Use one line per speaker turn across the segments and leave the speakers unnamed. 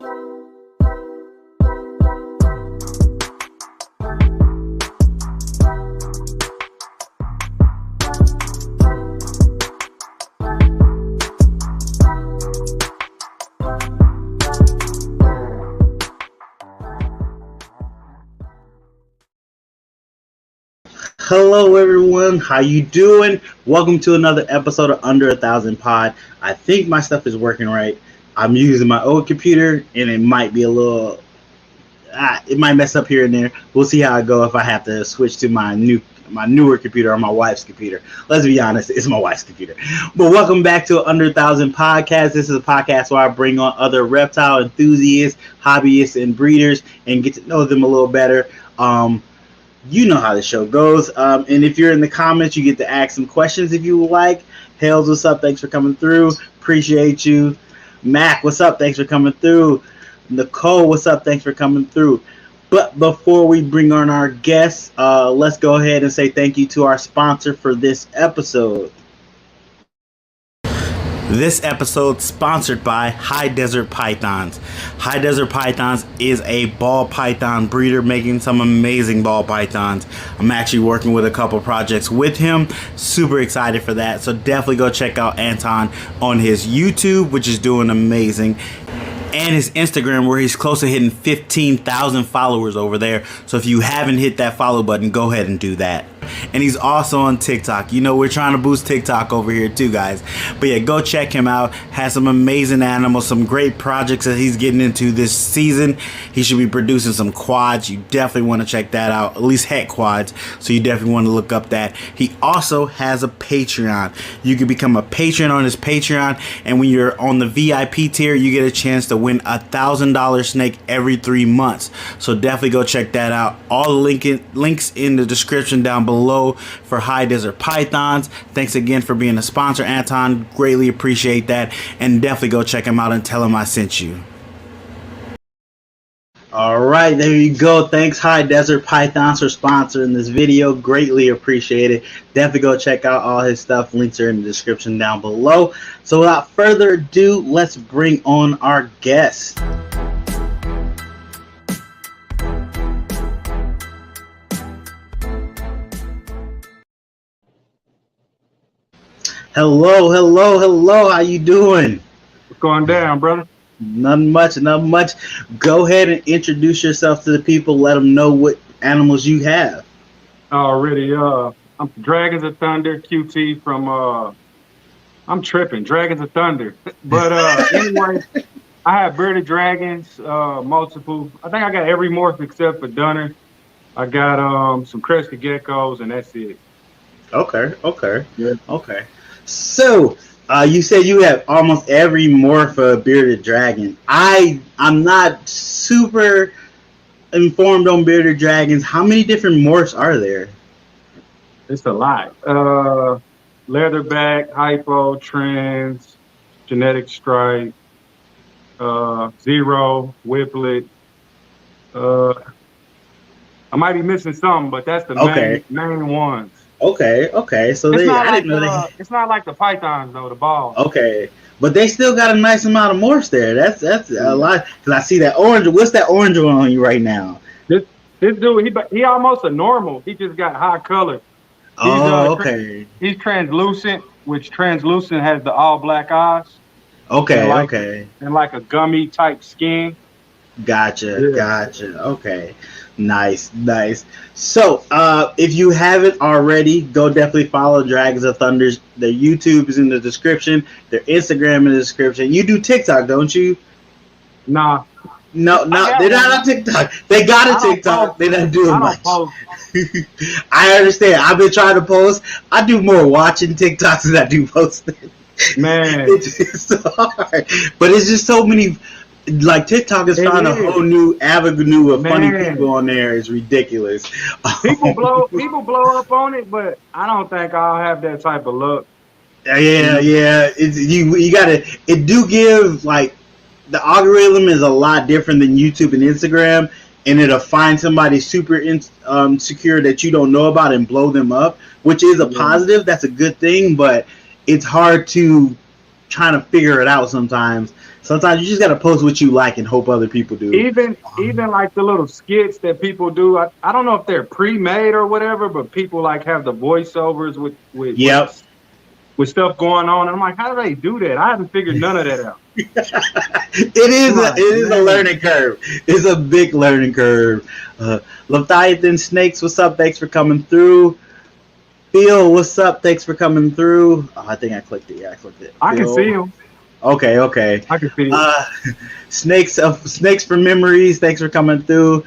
Hello everyone, how you doing? Welcome to another episode of Under 1,000 Pod. I think my stuff is working right. I'm using my old computer and it might be a little, it might mess up here and there. We'll see how I go if I have to switch to my newer computer or my wife's computer. Let's be honest, it's my wife's computer. But welcome back to Under 1,000 Podcast. This is a podcast where I bring on other reptile enthusiasts, hobbyists, and breeders and get to know them a little better. You know how the show goes. And if you're in the comments, you get to ask some questions if you would like. Hales, what's up? Thanks for coming through. Appreciate you. Mac, what's up? Thanks for coming through. Nicole, what's up? Thanks for coming through. But before we bring on our guests, let's go ahead and say thank you to our sponsor for this episode. This episode sponsored by High Desert Pythons. High Desert Pythons is a ball python breeder making some amazing ball pythons. I'm actually working with a couple projects with him. Super excited for that. So definitely go check out Anton on his YouTube, which is doing amazing. And his Instagram, where he's close to hitting 15,000 followers over there. So if you haven't hit that follow button, go ahead and do that. And he's also on TikTok. You know, we're trying to boost TikTok over here too, guys. But yeah, go check him out. Has some amazing animals, some great projects that he's getting into this season. He should be producing some quads. You definitely want to check that out, at least het quads. So you definitely want to look up that. He also has a Patreon. You can become a patron on his Patreon. And when you're on the VIP tier, you get a chance to win $1,000 snake every 3 months. So definitely go check that out. All the links in the description down below for High Desert Pythons. Thanks again for being a sponsor, Anton. Greatly appreciate that. And definitely go check him out and tell him I sent you. All right, there you go. Thanks, High Desert Pythons, for sponsoring this video. Greatly appreciate it. Definitely go check out all his stuff. Links are in the description down below. So without further ado, let's bring on our guest. Hello. How you doing?
What's going down, brother?
Nothing much. Go ahead and introduce yourself to the people. Let them know what animals you have.
Already, I'm Dragons of Thunder, QT from, I'm tripping, Dragons of Thunder. But anyway, I have bearded dragons, multiple. I think I got every morph except for Dunner. I got some crested geckos, and that's it.
Okay.
Yeah.
Okay. So, you said you have almost every morph of bearded dragon. I'm not super informed on bearded dragons. How many different morphs are there?
It's a lot. Leatherback, hypo, trans, genetic stripe, zero, whiplet. I might be missing some, but that's the main ones.
Okay. So I didn't know
it's not like the pythons though, the balls.
Okay, but they still got a nice amount of morphs there. That's a lot, because I see that orange. What's that orange one on you right now?
This dude, he almost a normal. He just got high color.
Okay.
He's translucent, which translucent has the all black eyes.
Okay.
And like a gummy type skin.
Gotcha. Okay. Nice. So, if you haven't already, go definitely follow Dragons of Thunders. Their YouTube is in the description. Their Instagram in the description. You do TikTok, don't you?
Nah.
No, they're not on TikTok. They got a TikTok. They're not doing much. I understand. I've been trying to post. I do more watching TikToks than I do posting.
Man,
it's so hard. But it's just so many. Like, TikTok is finding a whole new avenue of funny people on there. It's ridiculous.
People blow up on it, but I don't think I'll have that type of luck.
Yeah. It's, you gotta. It do give, like, the algorithm is a lot different than YouTube and Instagram, and it'll find somebody super insecure that you don't know about and blow them up, which is a positive. That's a good thing, but it's hard to trying to figure it out sometimes. Sometimes you just gotta post what you like and hope other people do.
Even like the little skits that people do, I don't know if they're pre-made or whatever, but people like have the voiceovers
Yep.
with stuff going on. And I'm like, how do they do that? I haven't figured none of that out.
It is a learning curve. It's a big learning curve. Leviathan Snakes, what's up? Thanks for coming through. Phil, what's up? Thanks for coming through. Oh, I think I clicked it. Yeah, I clicked it.
I can see him.
Okay.
I can see him.
Snakes for Memories, thanks for coming through.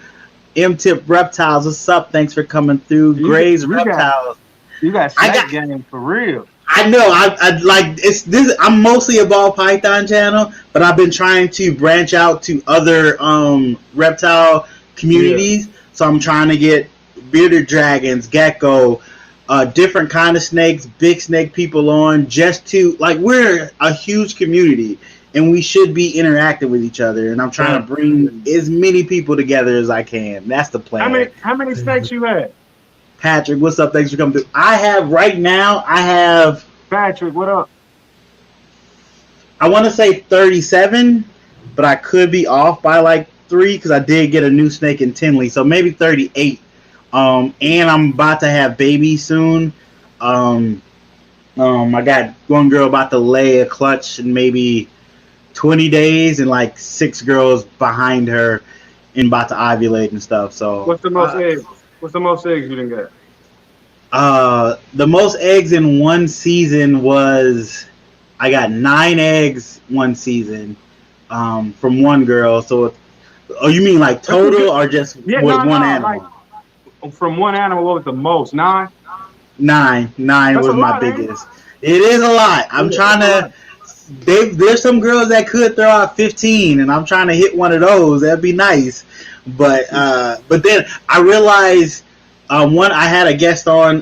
M-Tip Reptiles, what's up? Thanks for coming through. Gray's Reptiles.
You got snake game for real.
I know. I like it's this. I'm mostly a ball python channel, but I've been trying to branch out to other reptile communities. Yeah. So I'm trying to get bearded dragons, gecko, different kind of snakes, big snake people on, just to like we're a huge community and we should be interacting with each other. And I'm trying to bring as many people together as I can. That's the plan.
How many snakes you had?
Patrick, what's up? Thanks for coming through. I have
Patrick, what up?
I want to say 37, but I could be off by like 3 because I did get a new snake in Tinley, so maybe 38. And I'm about to have babies soon. I got one girl about to lay a clutch in maybe 20 days, and like 6 girls behind her and about to ovulate and stuff. So
what's the most eggs? What's the most eggs you didn't get?
The most eggs in one season was I got 9 eggs one season from one girl. So, you mean like total or just with one animal?
Like, from one animal, what was the most? 9?
9 was my biggest. It is a lot. I'm trying to. There's some girls that could throw out 15, and I'm trying to hit one of those. That'd be nice. But then I realized I had a guest on.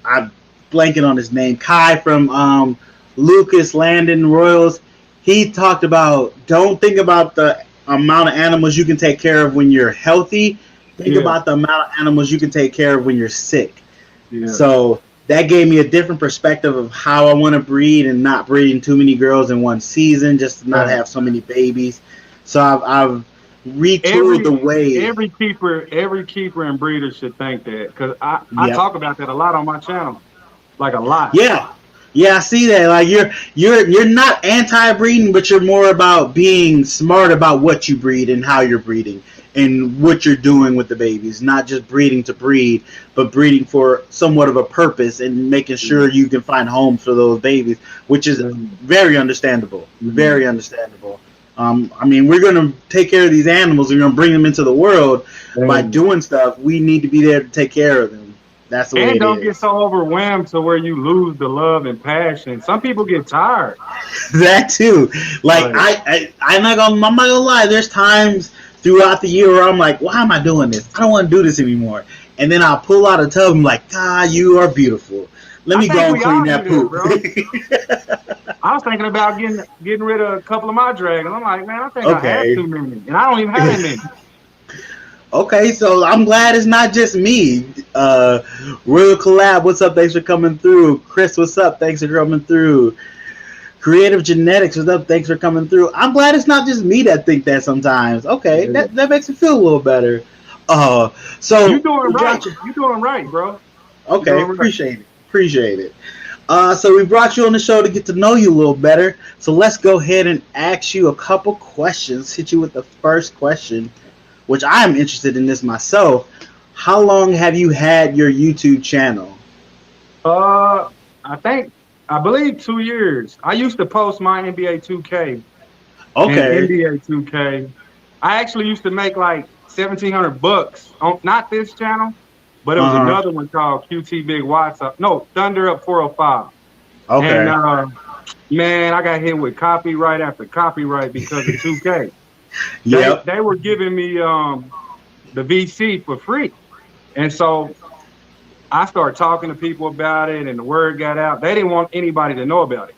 I'm blanking on his name. Kai from Lucas Landon Royals. He talked about don't think about the amount of animals you can take care of when you're healthy. Think about the amount of animals you can take care of when you're sick. Yeah. So that gave me a different perspective of how I want to breed and not breeding too many girls in one season, just to not have so many babies. So I've retooled the way.
Every keeper and breeder should think that, because I talk about that a lot on my channel, like a lot.
Yeah, I see that. Like you're not anti-breeding, but you're more about being smart about what you breed and how you're breeding and what you're doing with the babies. Not just breeding to breed, but breeding for somewhat of a purpose and making sure you can find homes for those babies, which is very understandable. Very understandable. I mean, we're going to take care of these animals. We're going to bring them into the world. By doing stuff, we need to be there to take care of them. That's the way it is.
And don't get so overwhelmed to where you lose the love and passion. Some people get tired.
That too. Like I'm not gonna lie. There's times throughout the year where I'm like, why am I doing this? I don't want to do this anymore. And then I'll pull out a tub and I'm like, God, you are beautiful. Let me go and clean that poop.
I was thinking about getting rid of a couple of my dragons. I'm like, man, I think I have too many. And I don't even have that many.
Okay, so I'm glad it's not just me. Royal Collab, what's up? Thanks for coming through. Chris, what's up? Thanks for coming through. Creative Genetics, what's up? Thanks for coming through. I'm glad it's not just me that think that sometimes. Okay, that makes me feel a little better. So
you're doing right. You're doing right, bro.
Okay, appreciate it. So we brought you on the show to get to know you a little better. So let's go ahead and ask you a couple questions. Hit you with the first question, which I am interested in this myself. How long have you had your YouTube channel?
I believe 2 years. I used to post my NBA 2K.
Okay.
And NBA 2K. I actually used to make like $1,700 on not this channel, but it was another one called QT Big Watts Up. No, Thunder Up 405.
Okay.
And man, I got hit with copyright after copyright because of 2K.
Yep.
They were giving me the VC for free. And so I started talking to people about it, and the word got out. They didn't want anybody to know about it.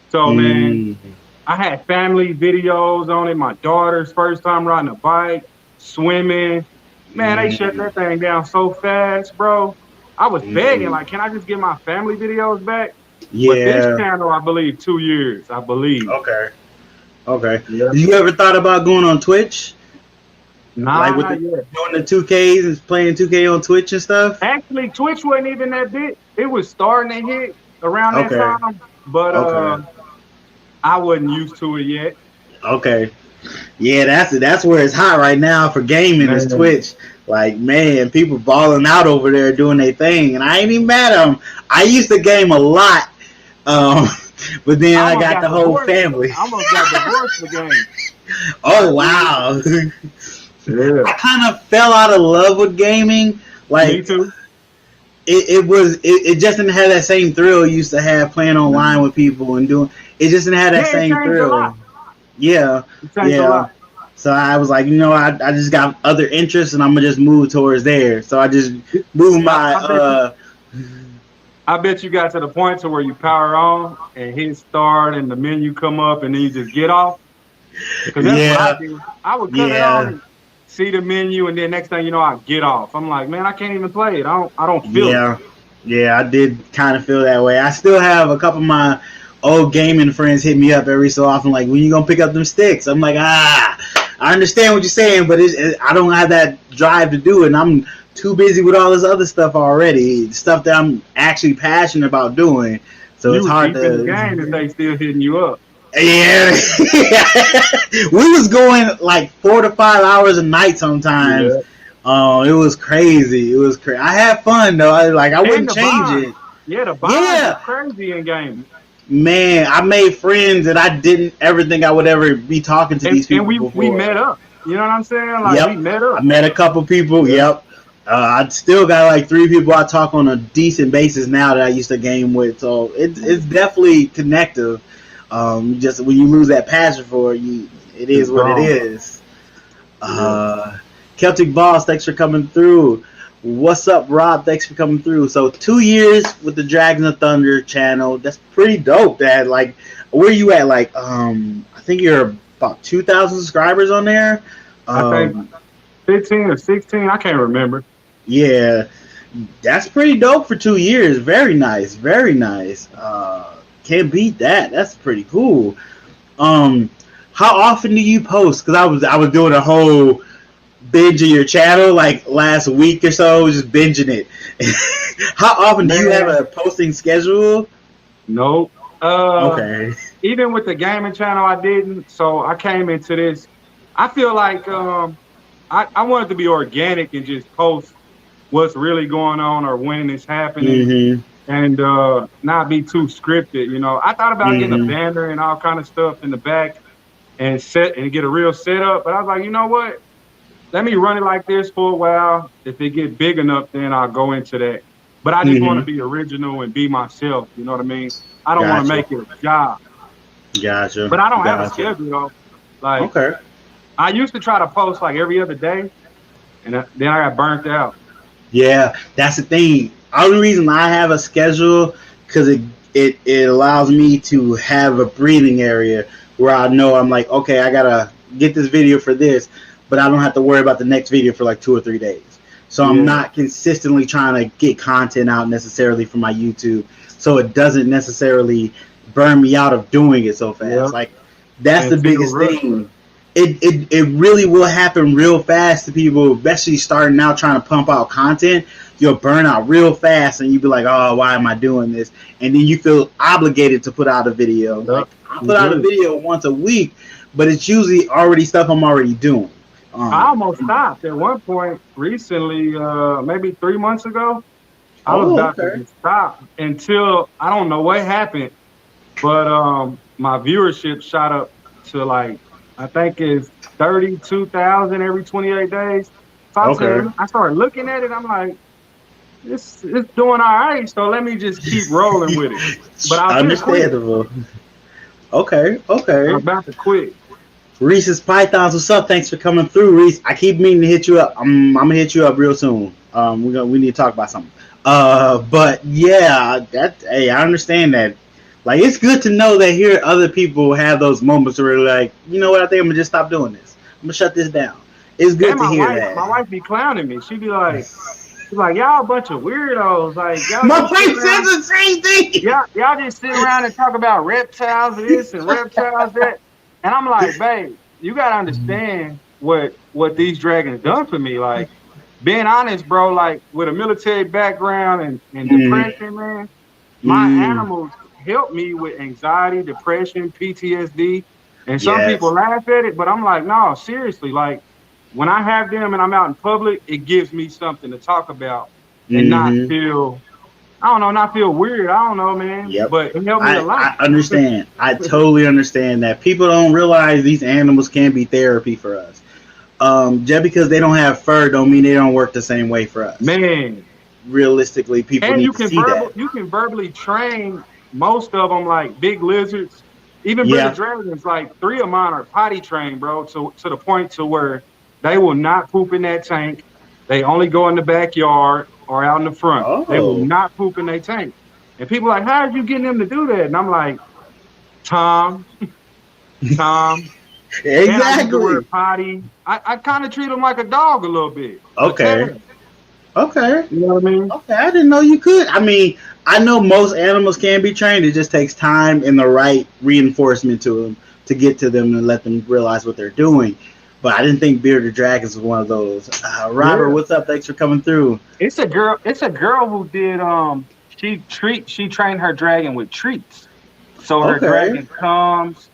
So, man, I had family videos on it. My daughter's first time riding a bike, swimming. Man, they shut that thing down so fast, bro. I was begging, like, can I just get my family videos back? But this
Yeah.
channel, I believe, 2 years. I believe.
Okay. Okay.
Yeah.
You ever thought about going on Twitch? Like
Nah,
with
not yet.
doing the 2Ks and playing 2K on Twitch and stuff?
Actually, Twitch wasn't even that big. It was starting to hit around that
Okay.
time, but
Okay.
I wasn't used to it yet.
Okay. Yeah, that's where it's hot right now for gaming is
Man,
Twitch. Like, man, people balling out over there doing their thing, and I ain't even mad at them. I used to game a lot, um, but then
I
I
almost
got
got
the whole
divorced.
family.
I almost got divorced the game.
Oh wow!
Yeah,
I kind of fell out of love with gaming.
me
Like
too.
it just didn't have that same thrill it used to have playing online with people and doing. It just didn't have that
Yeah, it
same
changed a lot.
thrill. Yeah,
It changed a
yeah.
lot.
So I was like, I just got other interests and I'm gonna just move towards there. So I just moved
I,
my
I bet you. I bet you got to the point to where you power on and hit start, and the menu come up, and then you just get off. Because that's what I
yeah,
do. I would cut it on
yeah,
and see the menu, and then next thing you know, I get off. I'm like, man, I can't even play it. I don't feel it.
yeah, yeah. I did kind of feel that way. I still have a couple of my old gaming friends hit me up every so often, like, when you gonna pick up them sticks? I'm like, I understand what you're saying, but I don't have that drive to do it, and I'm too busy with all this other stuff already, stuff that I'm actually passionate about doing. So it's
You
hard
deep in the game if
to.
they still hitting you up.
Yeah, we was going like 4 to 5 hours a night sometimes.
Yeah.
It was crazy. It was crazy. I had fun though. I
And
wouldn't
the
change
bonds.
it.
Yeah, the bonds is
Yeah,
crazy in gaming.
man, I made friends that I didn't ever think I would ever be talking to these
And
people
we met
before.
up. You know what I'm saying? Like we
Yep,
met
I
up.
met a couple people.
Yeah.
Yep, I still got like 3 people I talk on a decent basis now that I used to game with. So it's definitely connective. Just when you lose that passion for it, it
It's
is what it
gone.
is.
Yeah.
Celtic Boss, thanks for coming through. What's up, Rob? Thanks for coming through. So 2 years with the Dragons of Thunder channel. That's pretty dope. That like, where you at? Like, I think you're about 2,000 subscribers on there.
I think
Um,
15 or 16, I can't remember.
yeah, that's pretty dope for 2 years. Very nice. Very nice. Can't beat that. That's pretty cool. Um, how often do you post? Because I was doing a whole binge of your channel like last week or so, just binging it. How often do you have
Man,
a posting schedule?
nope.
Okay.
Even with the gaming channel, I didn't. So I came into this. I feel like I wanted to be organic and just post what's really going on or when it's happening,
Mm-hmm.
and not be too scripted. You know, I thought about getting a
Mm-hmm.
banner and all kind of stuff in the back and set and get a real setup, but I was like, you know what? Let me run it like this for a while. If it get big enough, then I'll go into that. But I just want to
Mm-hmm.
be original and be myself. You know what I mean? I don't want to
Gotcha.
make it a job.
Gotcha.
But I don't have a
Gotcha.
schedule though. Like
Okay.
I used to try to post like every other day, and then I got burnt out.
Yeah, that's the thing. Only reason I have a schedule because it allows me to have a breathing area where I know I'm like, okay, I gotta get this video for this, but I don't have to worry about the next video for like 2 or 3 days. So I'm
Yeah,
not consistently trying to get content out necessarily for my YouTube, so it doesn't necessarily burn me out of doing it so
yeah,
fast. Like that's
and
the
feel
biggest
rushed.
thing. It really will happen real fast to people, especially starting out trying to pump out content. You'll burn out real fast, and you'll be like, "Oh, why am I doing this?" And then you feel obligated to put out a video.
Yep,
Like I
you
put out a
do.
video once a week, but it's usually already stuff I'm already doing.
I
Um,
almost stopped at one point recently, maybe 3 months ago. I was
oh,
about to
okay.
just stop until I don't know what happened, but my viewership shot up to like I think it's 32,000 every 28 days. So
Okay.
I started looking at it. I'm like, it's doing all right. So let me just keep rolling with it. But I was gonna quit.
Understandable. Okay.
I
Okay.
was about to quit.
Reese's Pythons, what's up? Thanks for coming through, Reese. I keep meaning to hit you up. I'm gonna hit you up real soon. We need to talk about something. But yeah, hey, I understand that. Like, it's good to know that here other people have those moments where they're like, you know what? I think I'm gonna just stop doing this. I'm gonna shut this down. It's good
And
to hear
my
that.
wife be clowning me. She be like, He's like, y'all a bunch of weirdos. Like, y'all
My
just sit
wife
around.
says the same thing.
Y'all just sit around and talk about reptiles this and reptiles that. And I'm like, babe, you gotta understand what these dragons done for me. Like, being honest, bro, like with a military background and
Mm,
depression, man, my
mm,
animals help me with anxiety, depression, PTSD. And some people
yes.
laugh at it, but I'm like, no, seriously, like when I have them and I'm out in public, it gives me something to talk about and not
Mm-hmm.
feel, I don't know, not feel weird. I don't know, man,
Yep.
but it helped me a lot.
I understand. I totally understand that. People don't realize these animals can be therapy for us. Just because they don't have fur don't mean they don't work the same way for us.
Man,
Realistically, people
and
need to see that.
you can verbally train most of them like big lizards, even bearded
Yeah.
dragons. Like three of mine are potty trained, bro, to the point to where they will not poop in that tank. They only go in the backyard or out in the front. They will
Oh.
not poop in their tank. And people are like, how did you get them to do that? And I'm like, Tom, Tom. And I use the word
Exactly.
potty. I kind of treat them like a dog a little bit, a
Okay.
tad.
Okay.
You know what I mean?
Okay. I didn't know you could. I mean, I know most animals can be trained. It just takes time and the right reinforcement to them to get to them and let them realize what they're doing. But I didn't think bearded dragons was one of those. Robert,
Yeah.
what's up? Thanks for coming through.
It's a girl. It's a girl who did. She trained her dragon with treats. So her
Okay.
dragon comes,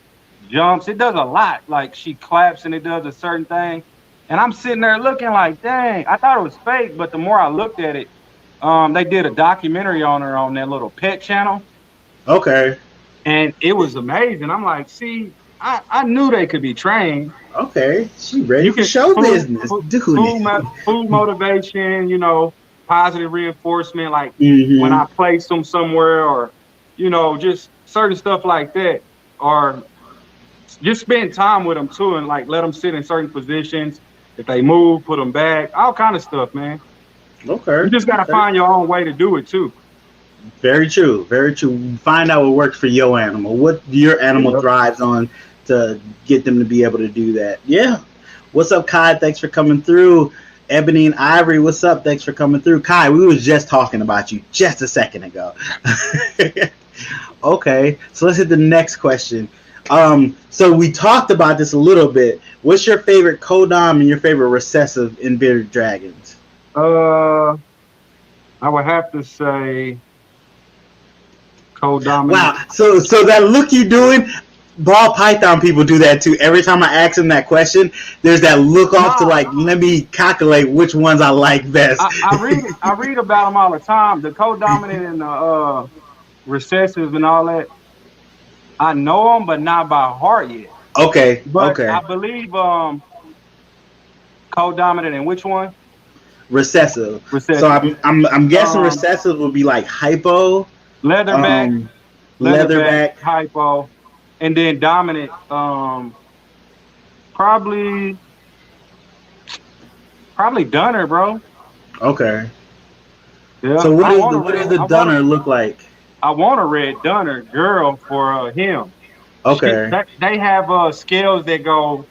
jumps. It does a lot. Like she claps and it does a certain thing. And I'm sitting there looking like, dang. I thought it was fake, but the more I looked at it, they did a documentary on her on that little pet channel,
Okay.
and it was amazing. I'm like, see, I knew they could be trained.
Okay. She ready
You
for
can
show business. Doing it.
food motivation, positive reinforcement, like when
Mm-hmm.
I place them somewhere, or just certain stuff like that, or just spend time with them too, and like let them sit in certain positions. If they move, put them back, all kind of stuff, man. You
Okay.
just gotta
Okay.
find your own way to do it too.
Very true. Very true. Find out what works for your animal. What your animal
Yep.
thrives on to get them to be able to do that. Yeah. What's up, Kai? Thanks for coming through. Ebony and Ivory, what's up? Thanks for coming through. Kai, we was just talking about you just a second ago. Okay, so let's hit the next question. So we talked about this a little bit. What's your favorite codom and your favorite recessive in bearded dragons?
Uh, I would have to say co-dominant.
Wow. So that look you doing, ball python people do that too. Every time I ask them that question, there's that look off to
Nah,
like, let me calculate which ones I like best.
I read about them all the time. The co-dominant and the recessive and all that. I know them, but not by heart yet.
Okay.
But I
Okay.
believe co-dominant and which one?
Recessive. So
Recessive.
I'm guessing
Um,
recessive would be like hypo,
leatherback,
um,
leatherback,
leatherback.
hypo, and then dominant. Probably probably Dunner, bro.
Okay.
Yeah,
So
I want a
what does
red.
the Dunner look like?
I want a red Dunner girl for him.
Okay.
They have scales that go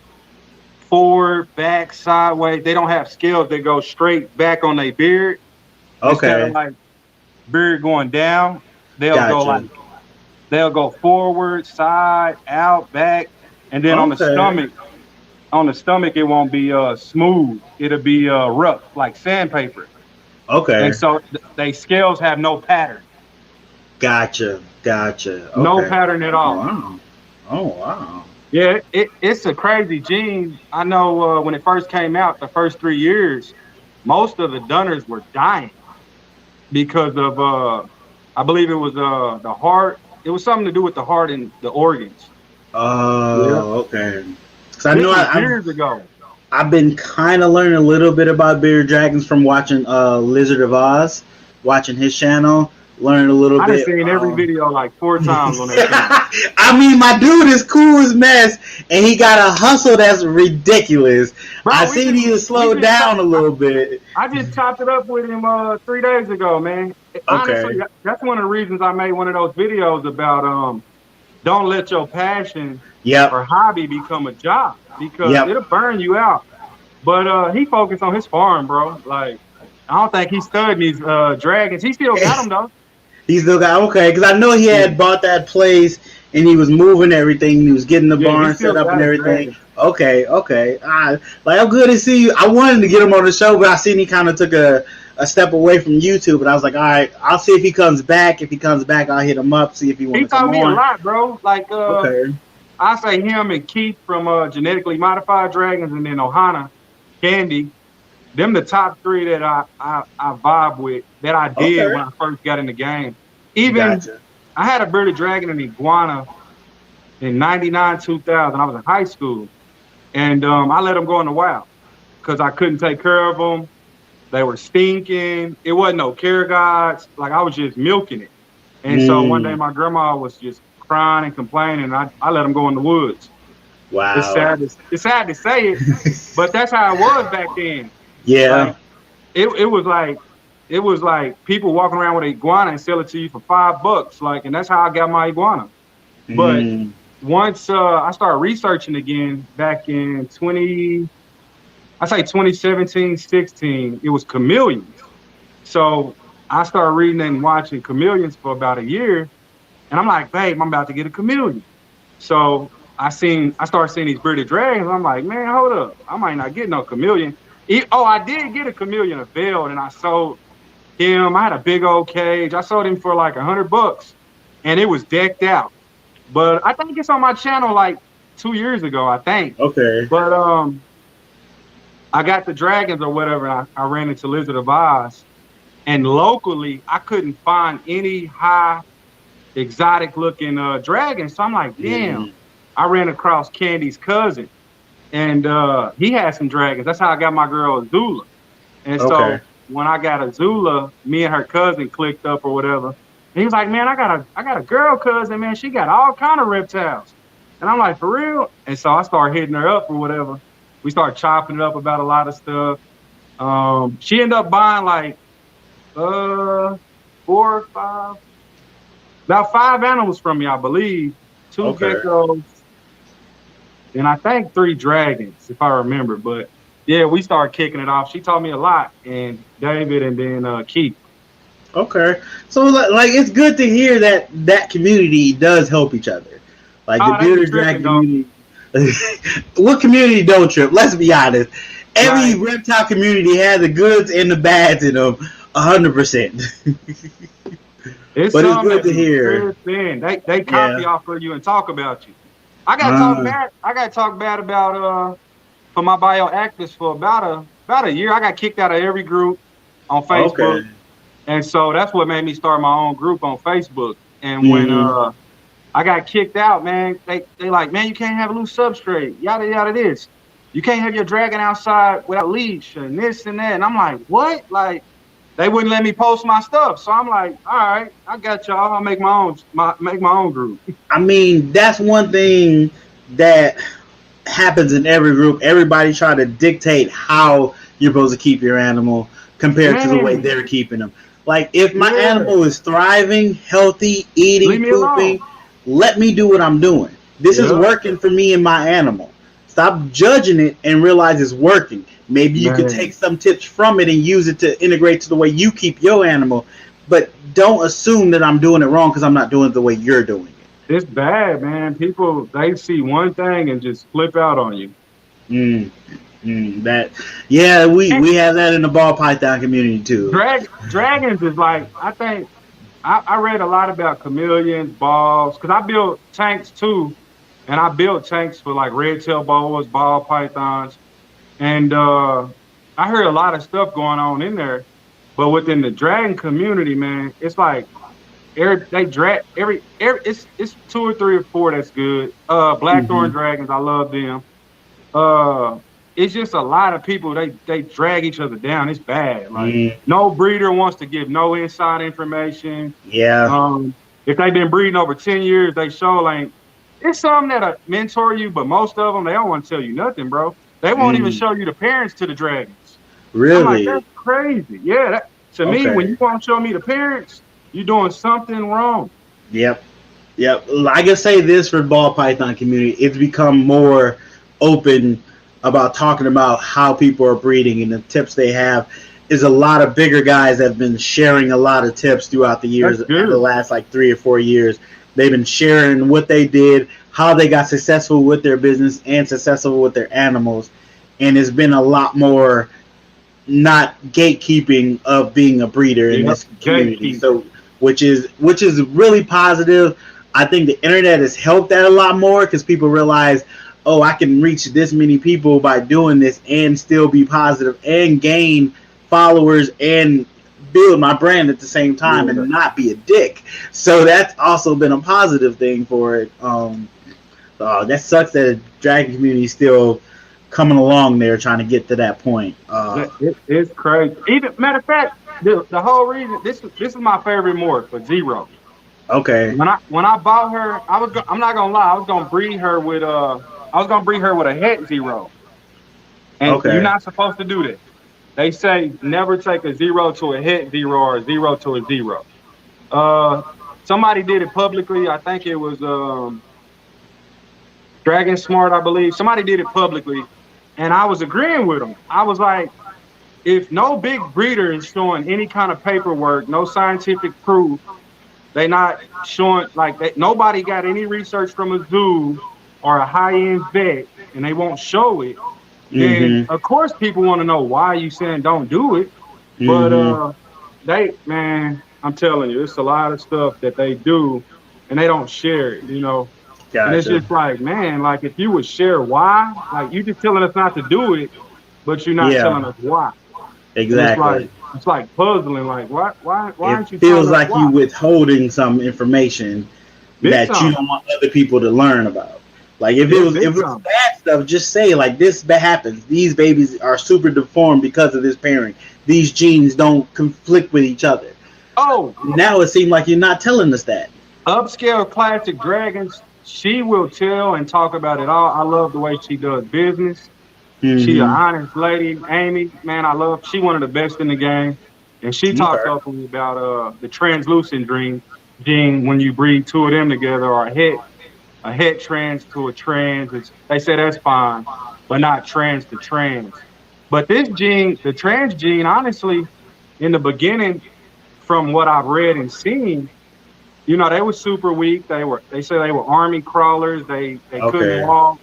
forward, back, sideways. They don't have scales that go straight back on their beard. Instead of
Okay.
like beard going down, they'll go like
Gotcha.
they'll go forward, side, out, back, and then
Okay.
on the stomach it won't be smooth. It'll be rough like sandpaper. And
Okay.
so they scales have no pattern,
Gotcha. Gotcha.
no
Okay.
pattern at
Oh
all.
wow. Oh wow.
Yeah, it's a crazy gene. I know when it first came out, the first 3 years, most of the Dunners were dying because of I believe it was the heart. It was something to do with the heart and the organs. Yeah,
Oh, okay. Cause I
this
know
was years ago.
I've been kind of learning a little bit about bearded dragons from watching Lizard of Oz, watching his channel, learning a little
I done
bit.
seen every video like 4 times on that channel.
I mean, my dude is cool as mess, and he got a hustle that's ridiculous. I
Bro,
seen he was
we
slowed
just
down a little bit.
I just chopped it up with him 3 days ago, man. Honestly,
Okay.
that's one of the reasons I made one of those videos about don't let your passion
Yep.
or hobby become a job because
Yep.
it'll burn you out. But he focused on his farm, bro. Like I don't think he's studying these dragons. He still got them though.
He still got okay, because I know he had bought that place and he was moving everything. He was getting the barn set up and everything. Okay. Like, I'm good to see you. I wanted to get him on the show, but I seen he kind of took a step away from YouTube, and I was like, all right, I'll see if he comes back. If he comes back, I'll hit him up, see if he wants to come on.
He taught me a lot, bro. Like, I say him and Keith from Genetically Modified Dragons, and then Ohana, Candy. Them the top three that I vibe with, that I did when I first got in the game. Even I had a bearded dragon and iguana in 99, 2000. I was in high school, and I let them go in the wild because I couldn't take care of them. They were stinking. It wasn't no care guides. Like, I was just milking it. And so one day my grandma was just crying and complaining, and I let them go in the woods.
Wow.
It's sad to say it, but that's how it was back then.
Yeah.
Like, it was like people walking around with an iguana and sell it to you for $5. Like, and that's how I got my iguana. But once I started researching again back in 2017, 16, it was chameleons. So I started reading and watching chameleons for about a year. And I'm like, babe, I'm about to get a chameleon. So I started seeing these bearded dragons. I'm like, man, hold up. I might not get no chameleon. I did get a chameleon, a veil, and I sold him. I had a big old cage. I sold him for like $100, and it was decked out. But I think it's on my channel like 2 years ago, I think.
Okay.
But I got the dragons or whatever, and I ran into Lizard of Oz. And locally, I couldn't find any high, exotic-looking dragons. So I'm like, damn. I ran across Candy's cousin, and he had some dragons. That's how I got my girl Azula. And so when I got Azula, me and her cousin clicked up or whatever. And he was like, man, I got a girl cousin, man. She got all kind of reptiles. And I'm like, for real? And so I started hitting her up or whatever. We started chopping it up about a lot of stuff. She ended up buying like 4 or 5, about 5 animals from me, I believe. 2 geckos, and I think 3 dragons, if I remember. But yeah, we started kicking it off. She taught me a lot, and David, and then Keith.
Okay, so like it's good to hear that community does help each other. Like the bearded dragon community. What community don't trip? Let's be honest. Every reptile community has the goods and the bads in them, 100%. But it's good to hear.
They copy off of you and talk about you. I got to talk bad. I got to talk bad about for my bioactivists for about a year. I got kicked out of every group on Facebook, and so that's what made me start my own group on Facebook. And when I got kicked out, man, they like, man, you can't have a loose substrate, yada yada this. You can't have your dragon outside without leash and this and that. And I'm like, what? Like, they wouldn't let me post my stuff. So I'm like, all right, I got y'all. I'll make my own group.
I mean, that's one thing that happens in every group. Everybody try to dictate how you're supposed to keep your animal compared to the way they're keeping them. Like, if my animal is thriving, healthy, eating, pooping, let me do what I'm doing. This is working for me and my animal. Stop judging it and realize it's working. Maybe you could take some tips from it and use it to integrate to the way you keep your animal, but don't assume that I'm doing it wrong because I'm not doing it the way you're doing it.
It's bad, man. People, they see one thing and just flip out on you.
We have that in the ball python community too.
Dragons is like, I think I read a lot about chameleons, balls, because I built tanks too, and I built tanks for like red-tailed boas, ball pythons, and I heard a lot of stuff going on in there. But within the dragon community, man, it's like it's 2 or 3 or 4 that's good. Blackthorn dragons, I love them. It's just a lot of people, they drag each other down. It's bad. Like no breeder wants to give no inside information. If they've been breeding over 10 years, they show like it's some that mentor you, but most of them, they don't want to tell you nothing, bro. They won't even show you the parents to the dragons.
Really?
I'm like, that's crazy. Yeah, to me, when you want to show me the parents, you're doing something wrong.
Yep. I can say this for ball python community, it's become more open about talking about how people are breeding and the tips they have. is a lot of bigger guys that have been sharing a lot of tips throughout the years. The last like 3 or 4 years, they've been sharing what they did, how they got successful with their business and successful with their animals, and it's been a lot more not gatekeeping of being a breeder in this community. So which is really positive. I think the internet has helped that a lot more because people realize, oh, I can reach this many people by doing this and still be positive and gain followers and build my brand at the same time and not be a dick. So that's also been a positive thing for it. That sucks that the dragon community is still coming along there trying to get to that point.
It's crazy. Even matter of fact, the whole reason this is my favorite morph for Zero.
Okay.
When I bought her, I'm not gonna lie, I was gonna breed her with a het Zero, and you're not supposed to do that. They say never take a Zero to a het Zero or a Zero to a Zero. Somebody did it publicly. I think it was Dragon Smart, I believe. Somebody did it publicly, and I was agreeing with them. I was like, if no big breeder is showing any kind of paperwork, no scientific proof, they not showing nobody got any research from a zoo or a high-end vet, and they won't show it. Then of course people want to know why you saying don't do it. But I'm telling you, it's a lot of stuff that they do, and they don't share it. Gotcha. And it's just like, man, like if you would share why, like you just telling us not to do it, but you're not telling us why.
Exactly.
It's like puzzling. Like why aren't you?
It feels like you withholding some information that you don't want other people to learn about. Like if it was bad stuff, just say like this happens. These babies are super deformed because of this pairing. These genes don't conflict with each other.
Oh,
now it seems like you're not telling us that.
Upscale Classic Dragons. She will tell and talk about it all. I love the way she does business. She's an honest lady. Amy, man, she one of the best in the game. And she talks openly about the translucent gene when you breed two of them together, or a het trans to a trans. They say that's fine, but not trans to trans. But this gene, the trans gene, honestly, in the beginning, from what I've read and seen, they were super weak. They say they were army crawlers. They couldn't walk.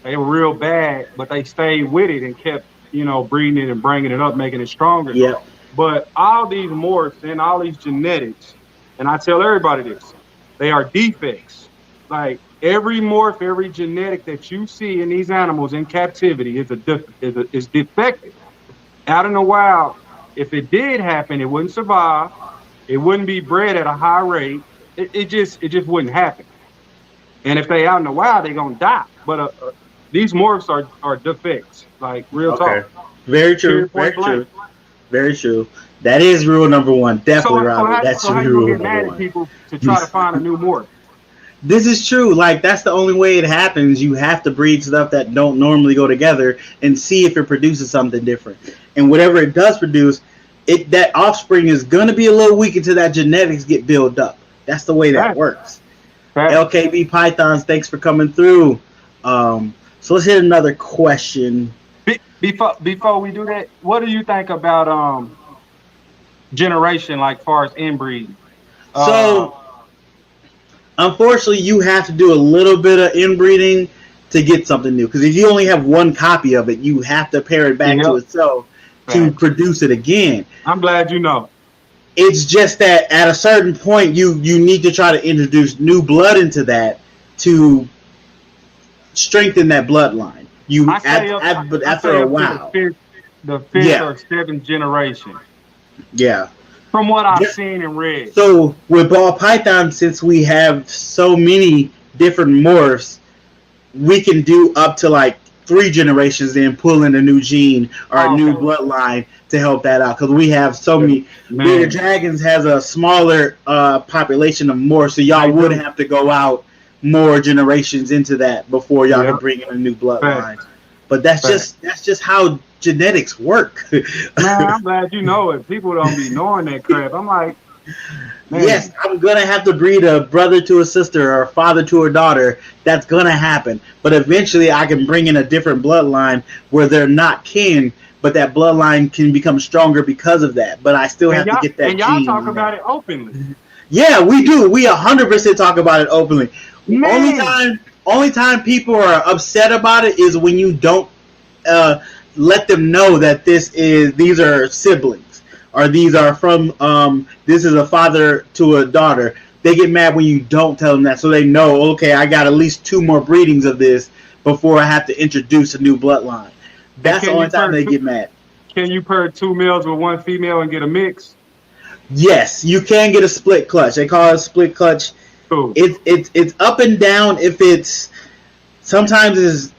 They were real bad, but they stayed with it and kept, breeding it and bringing it up, making it stronger.
Yeah.
But all these morphs and all these genetics, and I tell everybody this, they are defects. Like every morph, every genetic that you see in these animals in captivity is defective. Out in the wild, if it did happen, it wouldn't survive. It wouldn't be bred at a high rate. It just wouldn't happen. And if they out in the wild, they're gonna die. But these morphs are defects, like real talk.
Very true. Very true. Very true. That is rule number one. Definitely, Robert. That's rule number one. Mad at
people to try to find a new morph.
This is true. Like that's the only way it happens. You have to breed stuff that don't normally go together and see if it produces something different. And whatever it does produce, that offspring is gonna be a little weak until that genetics get built up. That's the way that works. LKB Pythons, thanks for coming through. So let's hit another question.
Before we do that, what do you think about generation, like far as inbreeding?
So unfortunately, you have to do a little bit of inbreeding to get something new. Because if you only have one copy of it, you have to pair it back to itself to produce it again.
I'm glad you know.
It's just that at a certain point, you need to try to introduce new blood into that to strengthen that bloodline. After a while,
the fifth or seventh generation.
Yeah.
From what I've seen and read.
So with ball python, since we have so many different morphs, we can do up to like 3 generations, then pull in a new gene or a new bloodline to help that out. Because we have so many. Bearded Dragons has a smaller population of more, so y'all would have to go out more generations into that before y'all can bring in a new bloodline. But that's just how genetics work.
Man, I'm glad you know it. People don't be knowing that crap. I'm like, man.
Yes, I'm gonna have to breed a brother to a sister or a father to a daughter. That's gonna happen. But eventually I can bring in a different bloodline where they're not kin, but that bloodline can become stronger because of that. But I still have to get that
and y'all
gene.
talk about it openly.
Yeah, we do. We 100% talk about it openly.
Man.
Only time people are upset about it is when you don't let them know that these are siblings, or these are from this is a father to a daughter. They get mad when you don't tell them that, so they know, okay, I got at least 2 more breedings of this before I have to introduce a new bloodline. That's the only time they get mad.
Can you pair 2 males with 1 female and get a mix?
Yes, you can get a split clutch. They call it a split clutch.
Cool.
It's up and down. If it's sometimes it's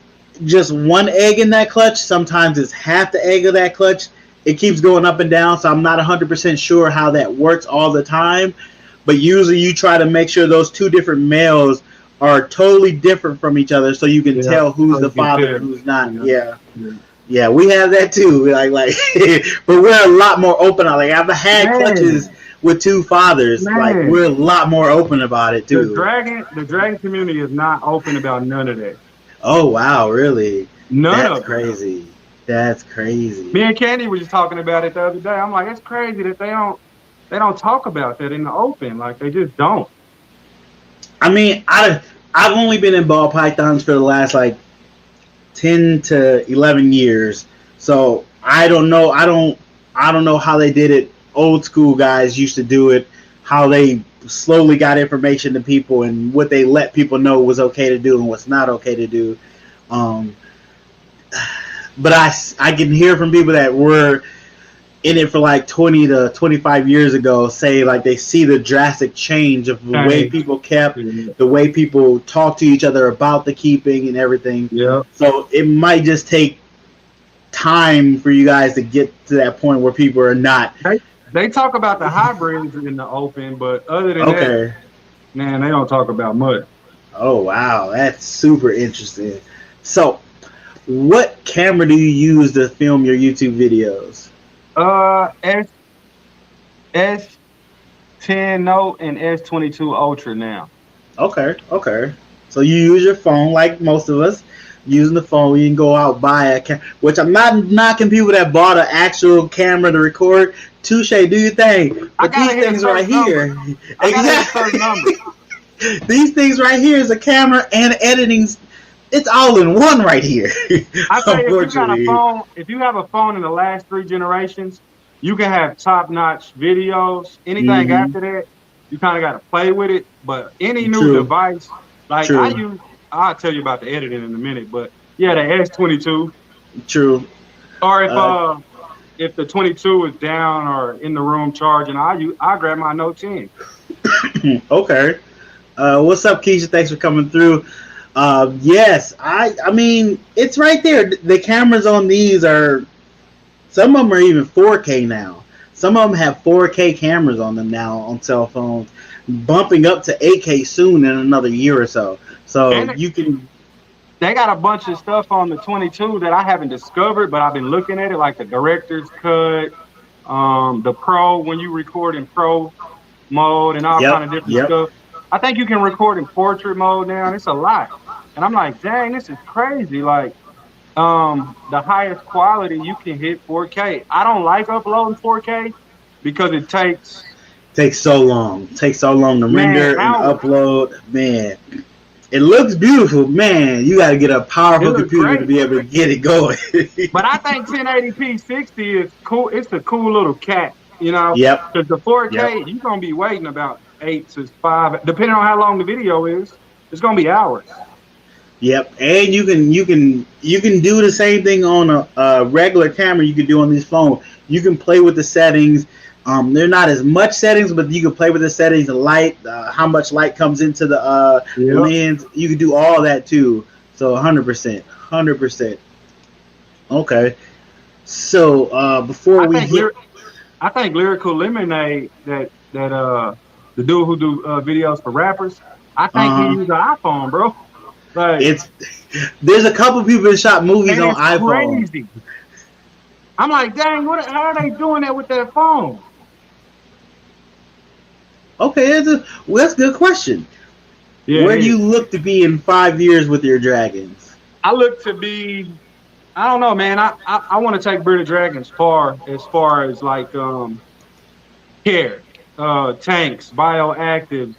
just 1 egg in that clutch, sometimes it's half the egg of that clutch. It keeps going up and down, so I'm not 100% sure how that works all the time. But usually you try to make sure those 2 different males are totally different from each other, so you can tell who's the father and who's not. Yeah, we have that too. Like, but we're a lot more open. Like, I've had clutches with 2 fathers. Like, we're a lot more open about it too.
The dragon community is not open about none of that.
Oh wow, really?
That's
crazy. That's crazy.
Me and Candy were just talking about it the other day. I'm like, it's crazy that they don't talk about that in the open. Like, they just don't.
I mean, I've only been in ball pythons for the last like 10 to 11 years, so I don't know. I don't know how they did it. Old school guys used to do it. How they slowly got information to people and what they let people know was okay to do and what's not okay to do. But I can hear from people that were in it for like 20 to 25 years ago say like they see the drastic change of the way people kept, the way people talk to each other about the keeping and everything.
Yeah.
So it might just take time for you guys to get to that point where people are not.
They talk about the hybrids in the open, but other than that, man, they don't talk about much.
Oh wow, that's super interesting. So, what camera do you use to film your YouTube videos?
S10 Note and S22 Ultra now.
Okay. So you use your phone like most of us. Using the phone, you can go out buy a camera. Which I'm not knocking people that bought an actual camera to record. Touche, do your thing. But these things right here, exactly. These things right here is a camera and editing. It's all in one right here.
I say if you have a phone in the last 3 generations, you can have top-notch videos. Anything after that, you kind of got to play with it. But any new device, like I'll tell you about the editing in a minute. But yeah, the S22.
True.
Or if the 22 is down or in the room charging, I grab my Note 10.
Okay. What's up, Keisha? Thanks for coming through. Yes, I mean, it's right there. The cameras on these are, some of them are even 4K now. Some of them have 4K cameras on them now on cell phones, bumping up to 8K soon in another year or so. So
they got a bunch of stuff on the 22 that I haven't discovered, but I've been looking at it, like the director's cut, the pro, when you record in pro mode and all kind of different stuff. I think you can record in portrait mode now, and it's a lot. And I'm like, dang, this is crazy. Like, the highest quality, you can hit 4K. I don't like uploading 4K because it takes
so long. It takes so long to render and upload. Man, it looks beautiful. Man, you got to get a powerful computer to be able to get it going.
But I think 1080p 60 is cool. It's a cool little cat, you know?
Yep.
Because the 4K, you're going to be waiting about 8 to 5, depending on how long the video is. It's going to be hours.
Yep, and you can do the same thing on a regular camera you can do on these phones. You can play with the settings. They're not as much settings, but you can play with the settings, the light, how much light comes into the lens. You can do all that too. So 100%. Okay. So before
I think Lyrical Lemonade, that the dude who do videos for rappers, I think he uses an iPhone, bro. Like,
there's a couple people that shot movies on iPhone.
Crazy. I'm like, dang, how are they doing that with their phone?
Okay, that's a good question. Yeah, where do you look to be in 5 years with your dragons?
I look to be I don't know, man. I want to take bearded dragons far as like care, tanks, bioactives,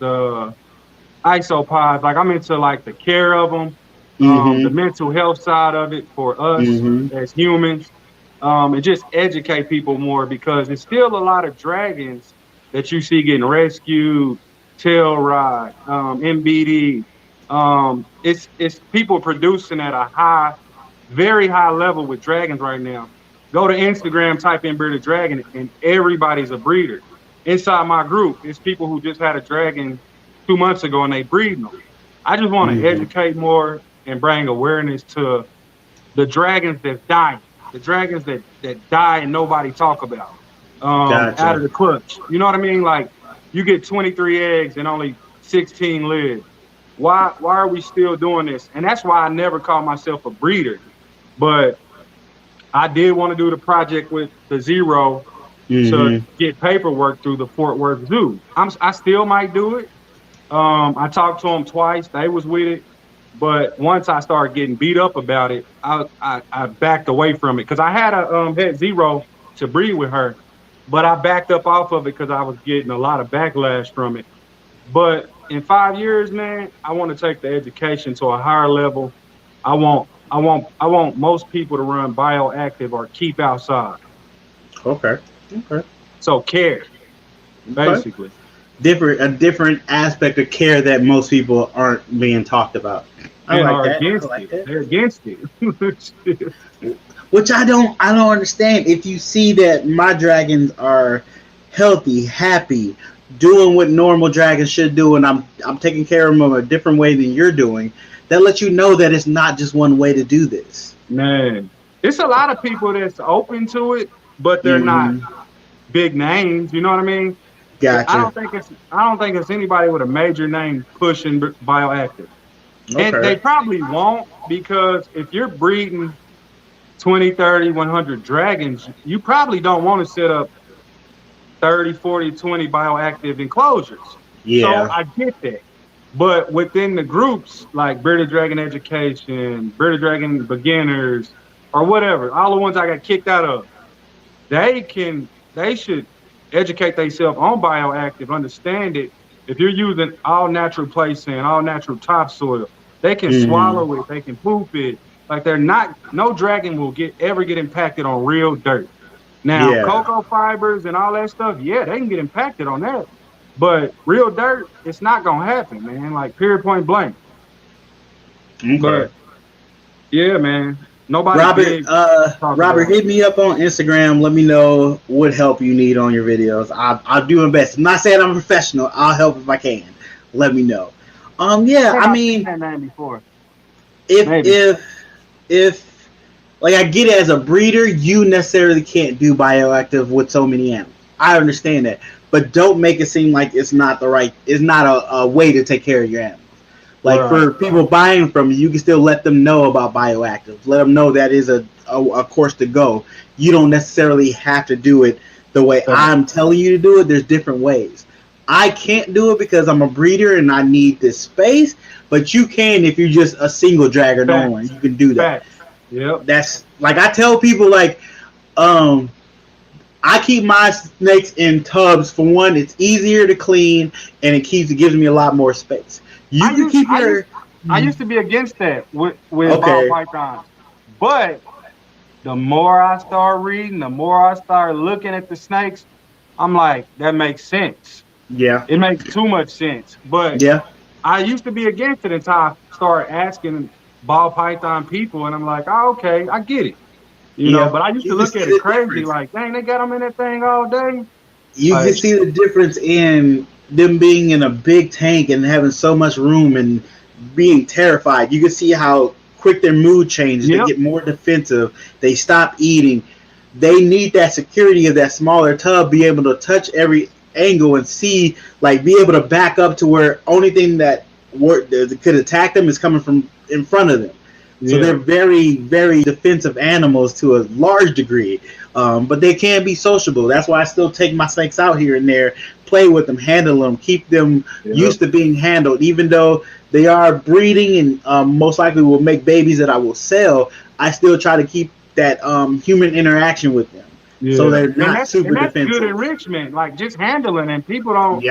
isopods. Like I'm into like the care of them, the
Mm-hmm.
mental health side of it for us
Mm-hmm.
as humans, and just educate people more because there's still a lot of dragons that you see getting rescued, tail rod, MBD. It's people producing at a very high level with dragons right now. Go to Instagram, type in bearded dragon, and everybody's a breeder. Inside my group, it's people who just had a dragon 2 months ago and they breeding them. I just want to
Mm-hmm.
educate more and bring awareness to the dragons that's dying, the dragons that die and nobody talk about. Out of
Gotcha.
the clutch. You know what I mean? Like you get 23 eggs and only 16 live. Why are we still doing this? And that's why I never call myself a breeder. But I did want to do the project with the Zero to
Mm-hmm.
get paperwork through the Fort Worth Zoo. I still might do it. I talked to them twice. They was with it. But once I started getting beat up about it, I backed away from it because I had a het Zero to breed with her, but I backed up off of it because I was getting a lot of backlash from it. But in 5 years, man, I want to take the education to a higher level. I want most people to run bioactive or keep outside.
Okay. Okay.
So care,
Okay.
basically.
A different aspect of care that most people aren't being talked about. I
And
like
are
that. I
against
like
it.
that.
They're against it.
Which I don't understand. If you see that my dragons are healthy, happy, doing what normal dragons should do, and I'm taking care of them a different way than you're doing, that lets you know that it's not just one way to do this.
Man, it's a lot of people that's open to it, but they're not
Mm-hmm.
big names. You know what I mean?
Gotcha.
I don't think it's anybody with a major name pushing bioactive, and
Okay.
they probably won't because if you're breeding 20, 30, 100 dragons, you probably don't want to set up 30, 40, 20 bioactive enclosures. So
Yeah.
I get that. But within the groups like Bearded Dragon Education, Bearded Dragon Beginners, or whatever, all the ones I got kicked out of, they should educate themselves on bioactive, understand it. If you're using all natural place sand, all natural topsoil, they can
Mm-hmm.
swallow it, they can poop it. Like they're not no dragon will ever get impacted on real dirt. Now,
Yeah.
cocoa fibers and all that stuff, yeah, they can get impacted on that. But real dirt, it's not gonna happen, man. Like period point blank.
Okay.
But yeah, man, nobody
Robert,
big talk
Robert,
about it.
hit me up on Instagram. Let me know what help you need on your videos. I'll do my best. I'm not saying I'm a professional. I'll help if I can. Let me know.
I
Yeah.
think
I
I've seen
mean,
that name before.
if
Maybe.
if if like I get it as a breeder, you necessarily can't do bioactive with so many animals. I understand that, but don't make it seem like it's not a way to take care of your animals. Like
Right.
for people buying from you, you can still let them know about bioactives. Let them know that is a course to go. You don't necessarily have to do it the way
Right.
I'm telling you to do it. There's different ways. I can't do it because I'm a breeder and I need this space, but you can if you're just a single dragger only.
Facts.
You can do that.
Facts. Yep.
That's like I tell people like um I keep my snakes in tubs. For one, it's easier to clean and it gives me a lot more space. You
I
can
used
keep
I used
your
I used to be against that with ball
okay.
pythons. But the more I start reading, the more I start looking at the snakes, I'm like, that makes sense.
Yeah.
It makes too much sense. But
Yeah.
I used to be against it until I started asking ball python people, and I'm like, oh, okay, I get it.
Yeah.
But I used to
You can
look
see
at it
the
crazy,
difference.
like, dang, they got them in that thing all day.
You can
Like,
see the difference in them being in a big tank and having so much room and being terrified. You can see how quick their mood changes. They
yep,
get more defensive. They stop eating. They need that security of that smaller tub, be able to touch every angle and see, like, be able to back up to where only thing that could attack them is coming from in front of them. So
yeah,
they're very, very defensive animals to a large degree, but they can be sociable. That's why I still take my snakes out here and there, play with them, handle them, keep them
yep,
used to being handled. Even though they are breeding and most likely will make babies that I will sell, I still try to keep that human interaction with them, so they're not super defensive.
Good enrichment, like just handling, and people don't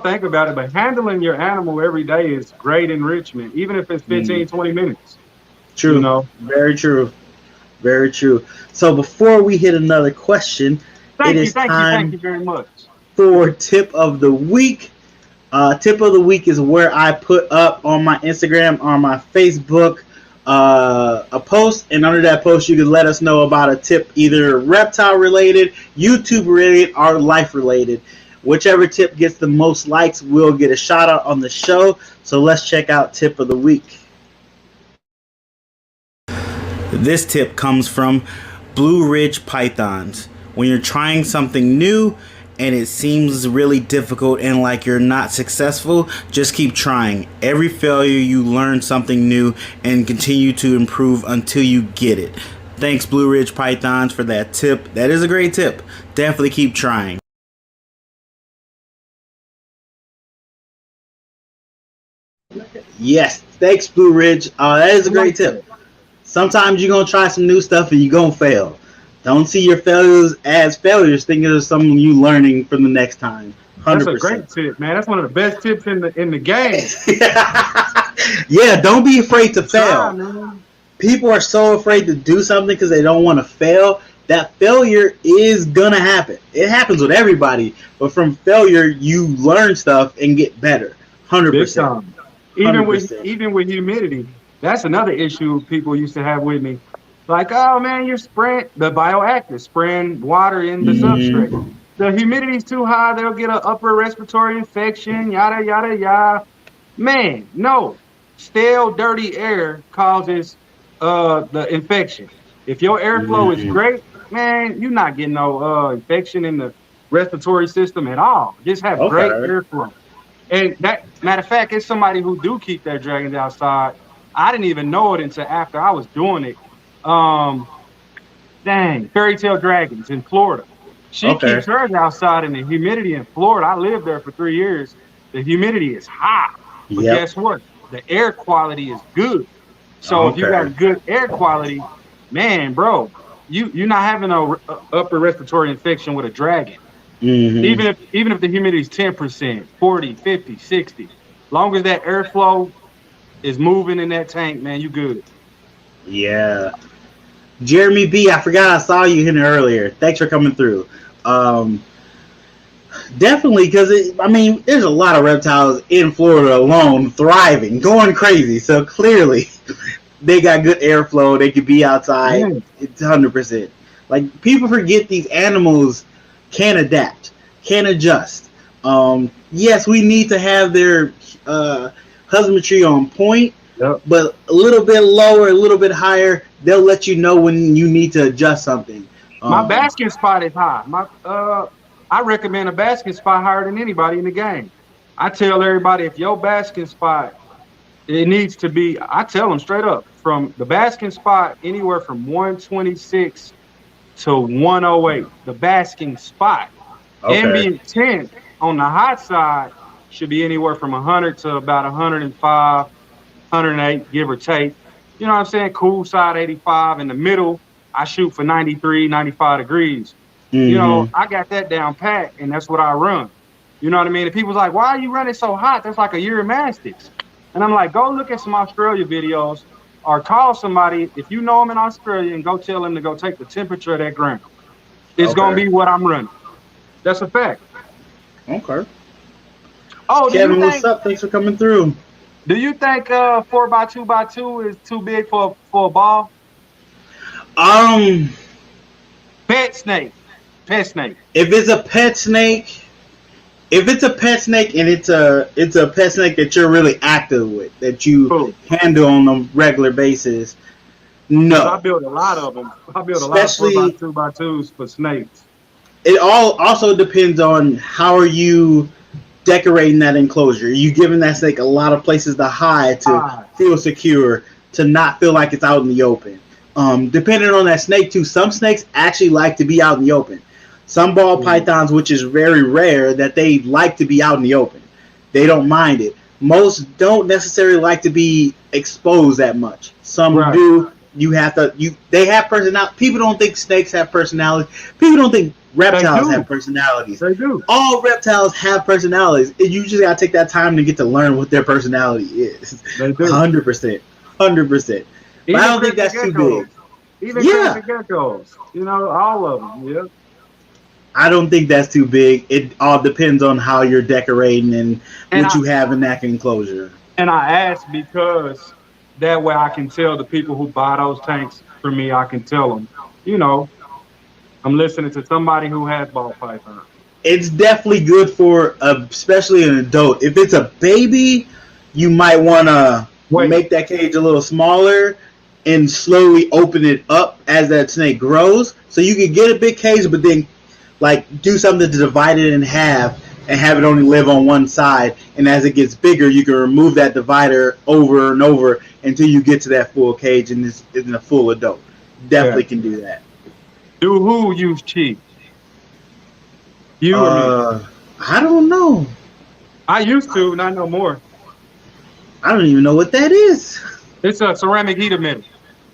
think about it, but handling your animal every day is great enrichment, even if it's 15, 20 minutes.
True.
You know?
Very true. Very true. So before we hit another question,
thank you very much
for tip of the week. Tip of the week is where I put up on my Instagram, on my Facebook, a post, and under that post you can let us know about a tip, either reptile related, YouTube related, or life related. Whichever tip gets the most likes will get a shout out on the show. So let's check out tip of the week. This tip comes from Blue Ridge Pythons. When you're trying something new and it seems really difficult and like you're not successful, just keep trying. Every failure you learn something new and continue to improve until you get it. Thanks Blue Ridge Pythons for that tip. That is a great tip. Definitely keep trying. Yes, thanks Blue Ridge. That is a great tip. Sometimes you're going to try some new stuff and you're going to fail. Don't see your failures as failures. Think of something you learning from the next time. 100%.
That's a great tip, man. That's one of the best tips in the game.
Yeah, don't be afraid to fail. People are so afraid to do something because they don't want to fail. That failure is going to happen. It happens with everybody. But from failure, you learn stuff and get better. 100%.
Even with humidity. That's another issue people used to have with me. Like, oh man, you're spraying the bioactive, spraying water in the substrate. The humidity's too high, they'll get an upper respiratory infection, yada, yada, yada. Man, no. Stale, dirty air causes the infection. If your airflow is great, man, you're not getting no infection in the respiratory system at all. Just have great airflow. And that, matter of fact, it's somebody who do keep their dragons outside. I didn't even know it until after I was doing it. Fairy Tale Dragons in Florida. She keeps hers outside in the humidity in Florida. I lived there for 3 years. The humidity is high. But guess what? The air quality is good. So if you got good air quality, man, bro, you're not having a upper respiratory infection with a dragon. Even if the humidity is 10%, 40, 50, 60. Long as that airflow is moving in that tank, man, you good.
Yeah. Jeremy B, I forgot I saw you in earlier. Thanks for coming through. Definitely, because there's a lot of reptiles in Florida alone thriving, going crazy. So clearly, they got good airflow. They could be outside. It's 100%. Like, people forget these animals can adapt, can adjust. Yes, we need to have their husbandry on point, but a little bit lower, a little bit higher, they'll let you know when you need to adjust something.
My basking spot is high. I recommend a basking spot higher than anybody in the game. I tell everybody, if your basking spot, it needs to be, I tell them straight up, from the basking spot, anywhere from 126 to 108, the basking spot. Ambient temp on the hot side should be anywhere from 100 to about 105, 108, give or take. You know what I'm saying? Cool side 85. In the middle, I shoot for 93, 95 degrees. You know, I got that down pat, and that's what I run. You know what I mean? And people's like, why are you running so hot? That's like a year of mastics. And I'm like, go look at some Australia videos or call somebody, if you know them in Australia, and go tell them to go take the temperature of that ground. It's going to be what I'm running. That's a fact.
Okay.
Oh,
Kevin, what's up? Thanks for coming through.
Do you think 4x2x2 is too big for a ball? Pet snake.
If it's a pet snake, and it's a pet snake that you're really active with, that you handle on a regular basis, no.
I build a lot of them. I build a lot of 4x2x2s for snakes.
It all also depends on how are you decorating that enclosure. Are you giving that snake a lot of places to hide to feel secure, to not feel like it's out in the open. Depending on that snake too, some snakes actually like to be out in the open. Some ball pythons, which is very rare, that they like to be out in the open. They don't mind it. Most don't necessarily like to be exposed that much. Some do, they have personality. People don't think snakes have personality. People don't think reptiles have personalities.
They do.
All reptiles have personalities. And you just gotta take that time to get to learn what their personality is.
They do.
100%. 100%. But I don't think that's too big.
Even crazy geckos, all of them. Yeah.
I don't think that's too big. It all depends on how you're decorating and what you have in that enclosure.
And I ask because that way I can tell the people who buy those tanks from me, I can tell them, I'm listening to somebody who has ball python.
It's definitely good for, especially an adult. If it's a baby, you might want to make that cage a little smaller and slowly open it up as that snake grows. So you can get a big cage, but then do something to divide it in half and have it only live on one side. And as it gets bigger, you can remove that divider over and over until you get to that full cage and it's in a full adult. Definitely can do that.
Do who use cheap? You or me?
I don't know.
I used to, not no more.
I don't even know what that is.
It's a ceramic heat emitter.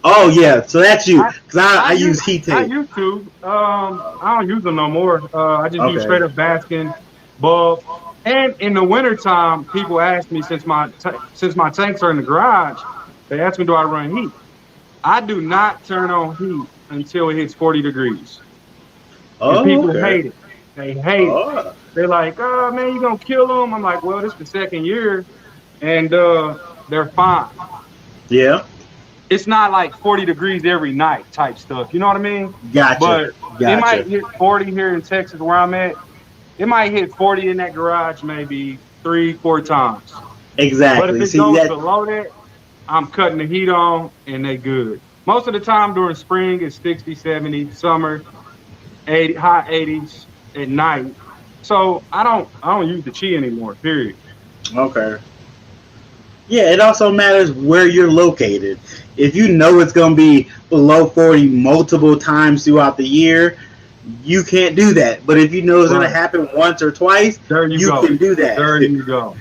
Oh yeah, so that's you. Because I use heat tape.
I used to. I don't use them no more. I just use straight up basking, bulb. And in the wintertime, people ask me, since my tanks are in the garage, they ask me, do I run heat? I do not turn on heat until it hits 40 degrees. And people hate it. They hate it. They're like, oh man, you're going to kill them. I'm like, well, this is the second year. And they're fine.
Yeah.
It's not like 40 degrees every night type stuff. You know what I mean?
Gotcha.
But it might hit 40 here in Texas where I'm at. It might hit 40 in that garage maybe 3-4 times.
Exactly.
But if it goes below that, I'm cutting the heat on and they good. Most of the time during spring it's 60, 70, summer, 80, high 80s at night. So I don't use the chi anymore, period.
Okay. Yeah, it also matters where you're located. If you know it's going to be below 40 multiple times throughout the year, you can't do that. But if you know it's going to happen once or twice, you can do that.
There you go.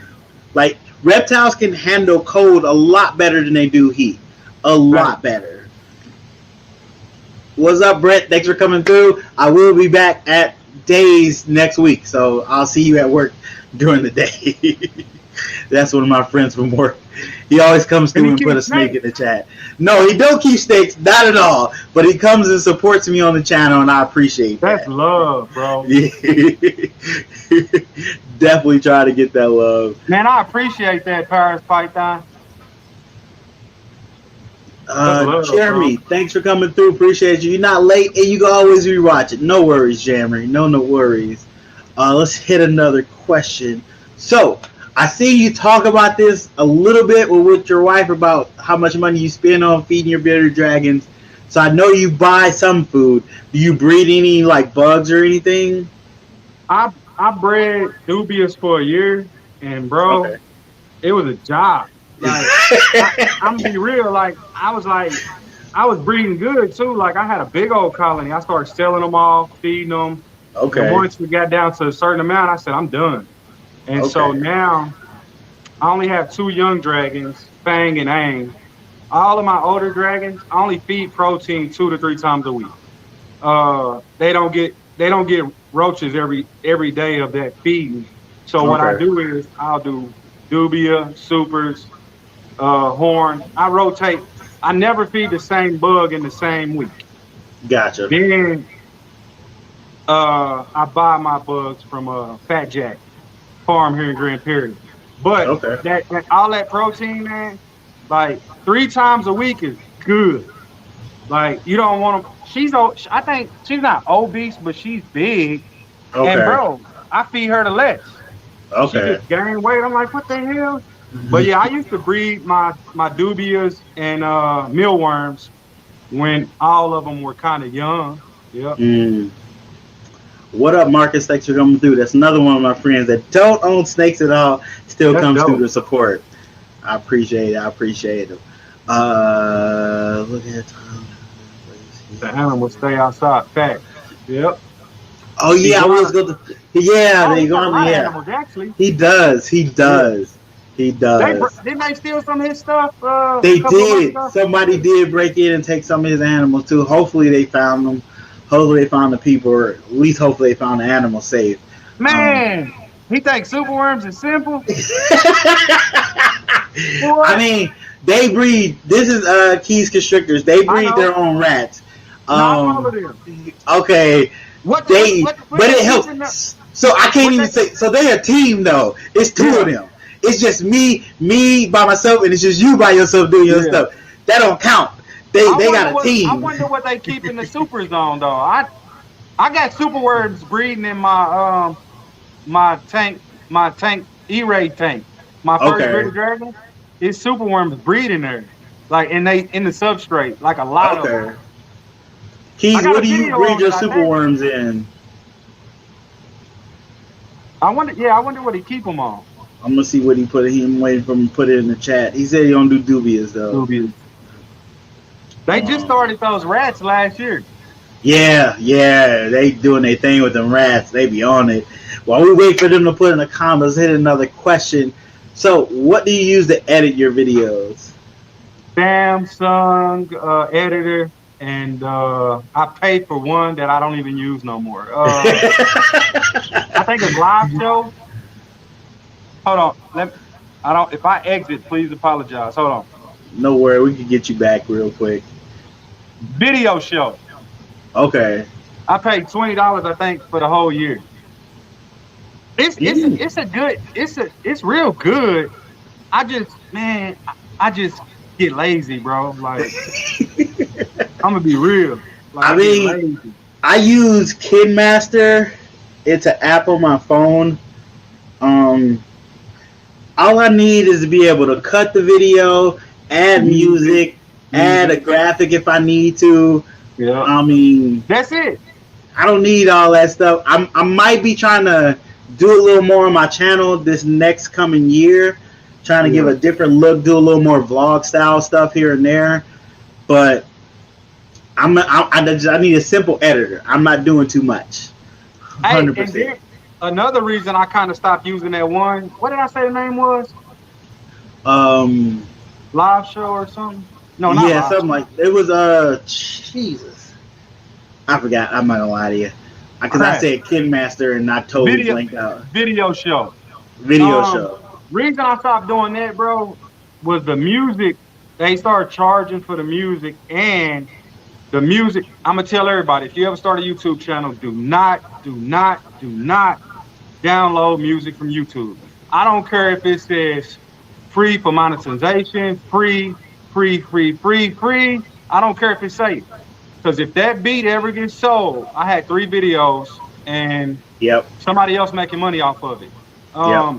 Like, reptiles can handle cold a lot better than they do heat. A lot better. What's up, Brett? Thanks for coming through. I will be back at days next week, so I'll see you at work during the day. That's one of my friends from work. He always comes through and put a snake in the chat. No, he don't keep snakes, not at all. But he comes and supports me on the channel, and I appreciate that.
That's love, bro.
Definitely try to get that love.
Man, I appreciate that, Paris Python.
Jeremy, thanks for coming through. Appreciate you. You're not late, and you can always rewatch it. No worries, Jeremy. No worries. Let's hit another question. So, I see you talk about this a little bit with your wife about how much money you spend on feeding your bearded dragons. So I know you buy some food. Do you breed any bugs or anything?
I bred dubious for a year, and bro, it was a job. I'm gonna be real. I was breeding good too. I had a big old colony. I started selling them off, feeding them. Okay. And once we got down to a certain amount, I said I'm done. And so now I only have 2 young dragons, Fang and Aang. All of my older dragons, I only feed protein 2 to 3 times a week. They don't get roaches every day of that feeding. So what I do is I'll do dubia, supers, horn. I rotate. I never feed the same bug in the same week. Gotcha. Then I buy my bugs from Fat Jack farm here in Grand Prairie. But that all that protein, man, 3 times a week is good. You don't want to. I think she's not obese, but she's big. And bro, I feed her the less. She just gained weight. I'm like, what the hell? But yeah, I used to breed my dubias and mealworms when all of them were kind of young. Yep. What up, Marcus? Thanks for coming through. That's another one of my friends that don't own snakes at all, still comes through to support. I appreciate it. Look at time. The animals stay outside. Fact. Yep. Oh yeah, I was going to. Yeah, they go on. Yeah. Animals, actually. He does.
He does.
Didn't they steal some of his stuff? A
They
couple of months
did.
ago?
Somebody did break in and take some of his animals too. Hopefully they found them. Hopefully they found the people, or at least hopefully they found the animal safe.
Man, he thinks superworms is simple.
I mean, they breed. This is Keys constrictors. They breed their own rats.
Not all of them.
Okay.
What
But
they
it helps. So I can't even say. So they're a team though. It's two of them. It's just me by myself, and it's just you by yourself doing your stuff. That don't count. They got a team.
I wonder what they keep in the super zone though. I got superworms breeding in my my tank E-ray tank. My first British dragon. It's superworms breeding there, like in the substrate, like a lot of them.
Keys, what do you breed your superworms in?
I wonder what he keep them on.
I'm gonna see what he put. I'm waiting for him to put it in the chat. He said he don't do dubious though.
Dubious. They just started those rats last year.
Yeah, they doing their thing with them rats. They be on it. While we wait for them to put in the comments, hit another question. So, what do you use to edit your videos?
Samsung editor, and I paid for one that I don't even use no more. I think it's Live Show. Hold on, if I exit, please apologize. Hold on.
No worry, we can get you back real quick.
Video Show.
Okay.
I paid $20, I think, for the whole year. It's real good. I just get lazy, bro. Like I'm gonna be real. Like,
I mean, I use KidMaster. It's an app on my phone. All I need is to be able to cut the video, add music, add a graphic if I need to.
Yeah.
I mean,
that's it.
I don't need all that stuff. I might be trying to do a little more on my channel this next coming year, trying to give a different look, do a little more vlog style stuff here and there. But I need a simple editor. I'm not doing too much. 100%.
Hey, another reason I kind of stopped using that one. What did I say the name was? Live Show or something? No, not
yeah,
Live
something
Show.
like it was. Jesus, I forgot. I'm not gonna lie to you, because I said KidMaster and I totally blanked out.
Video Show. Reason I stopped doing that, bro, was the music. They started charging for the music, and the music. I'm gonna tell everybody: if you ever start a YouTube channel, do not download music from YouTube. I don't care if it says free for monetization, free. I don't care if it's safe, because if that beat ever gets sold, I had 3 videos and somebody else making money off of it.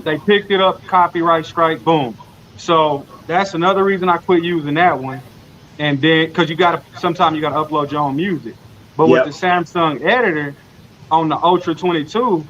They picked it up, copyright strike, boom. So that's another reason I quit using that one. And then, because sometimes you gotta upload your own music. But with the Samsung editor on the Ultra 22,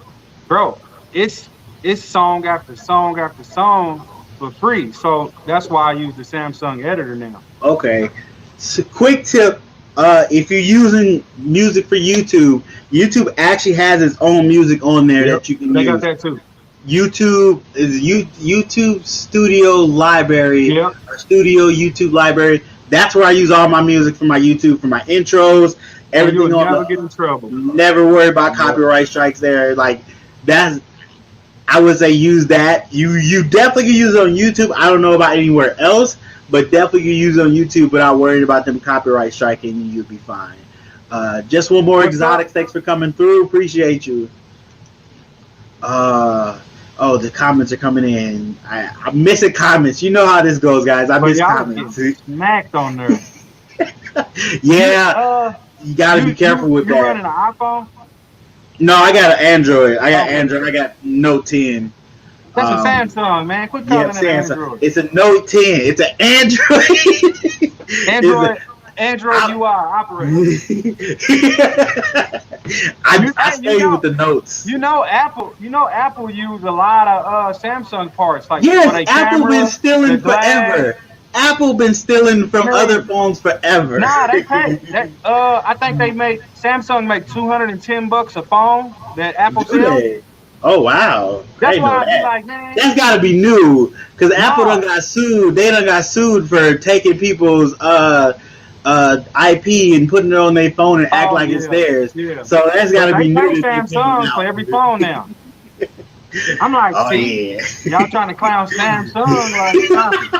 bro, it's song after song after song for free. So that's why I use the Samsung editor now.
Okay. So quick tip, if you're using music for YouTube, YouTube actually has its own music on there that you can use.
They got that too.
YouTube is YouTube Studio Library or Studio YouTube Library. That's where I use all my music for my YouTube, for my intros, everything on
never get in trouble.
Never worry about copyright strikes there. Like I would say use that. You definitely can use it on YouTube. I don't know about anywhere else, but definitely can use it on YouTube without worrying about them copyright striking. You'll be fine. Just one more Exotics. Thanks for coming through. Appreciate you. Oh, the comments are coming in. I'm missing comments. You know how this goes, guys. I miss comments.
Smacked on there.
You gotta be careful with that.
You running an iPhone?
No, I got an Android. I got Note 10.
That's a Samsung, man. Quit calling it Android.
It's a Note 10. It's an Android.
Android UI operator.
I stay with the notes.
You know Apple use a lot of Samsung parts. Like
Apple been stealing forever. Apple been stealing from other phones forever.
Nah, they pay. I think Samsung make $210 a phone that Apple sells.
Oh wow, I
That's
didn't know
why I be
that.
like, man,
That's got to be new because Apple done
no.
got sued. They done got sued for taking people's IP and putting it on their phone and act
Oh
like it's
yeah,
theirs.
yeah.
So that's got
But
to
they
be
pay
new that they came
Samsung for
out.
every phone now. I'm like,
Oh
see,
yeah.
y'all trying to clown Samsung, like, stop it.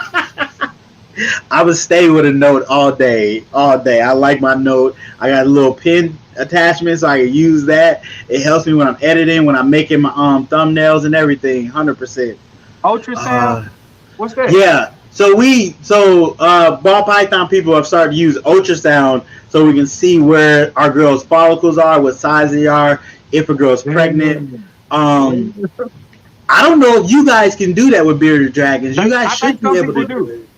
I would stay with a note all day, all day. I like my note. I got a little pin attachment so I can use that. It helps me when I'm editing, when I'm making my thumbnails and everything. 100%.
Ultrasound,
Uh,
what's that?
yeah. Ball python people have started to use ultrasound so we can see where our girls' follicles are, what size they are, if a girl's pregnant.
Damn.
Um, I don't know if you guys can do that with bearded dragons. You guys
I think
should be
some
able
people
to do
do.
it.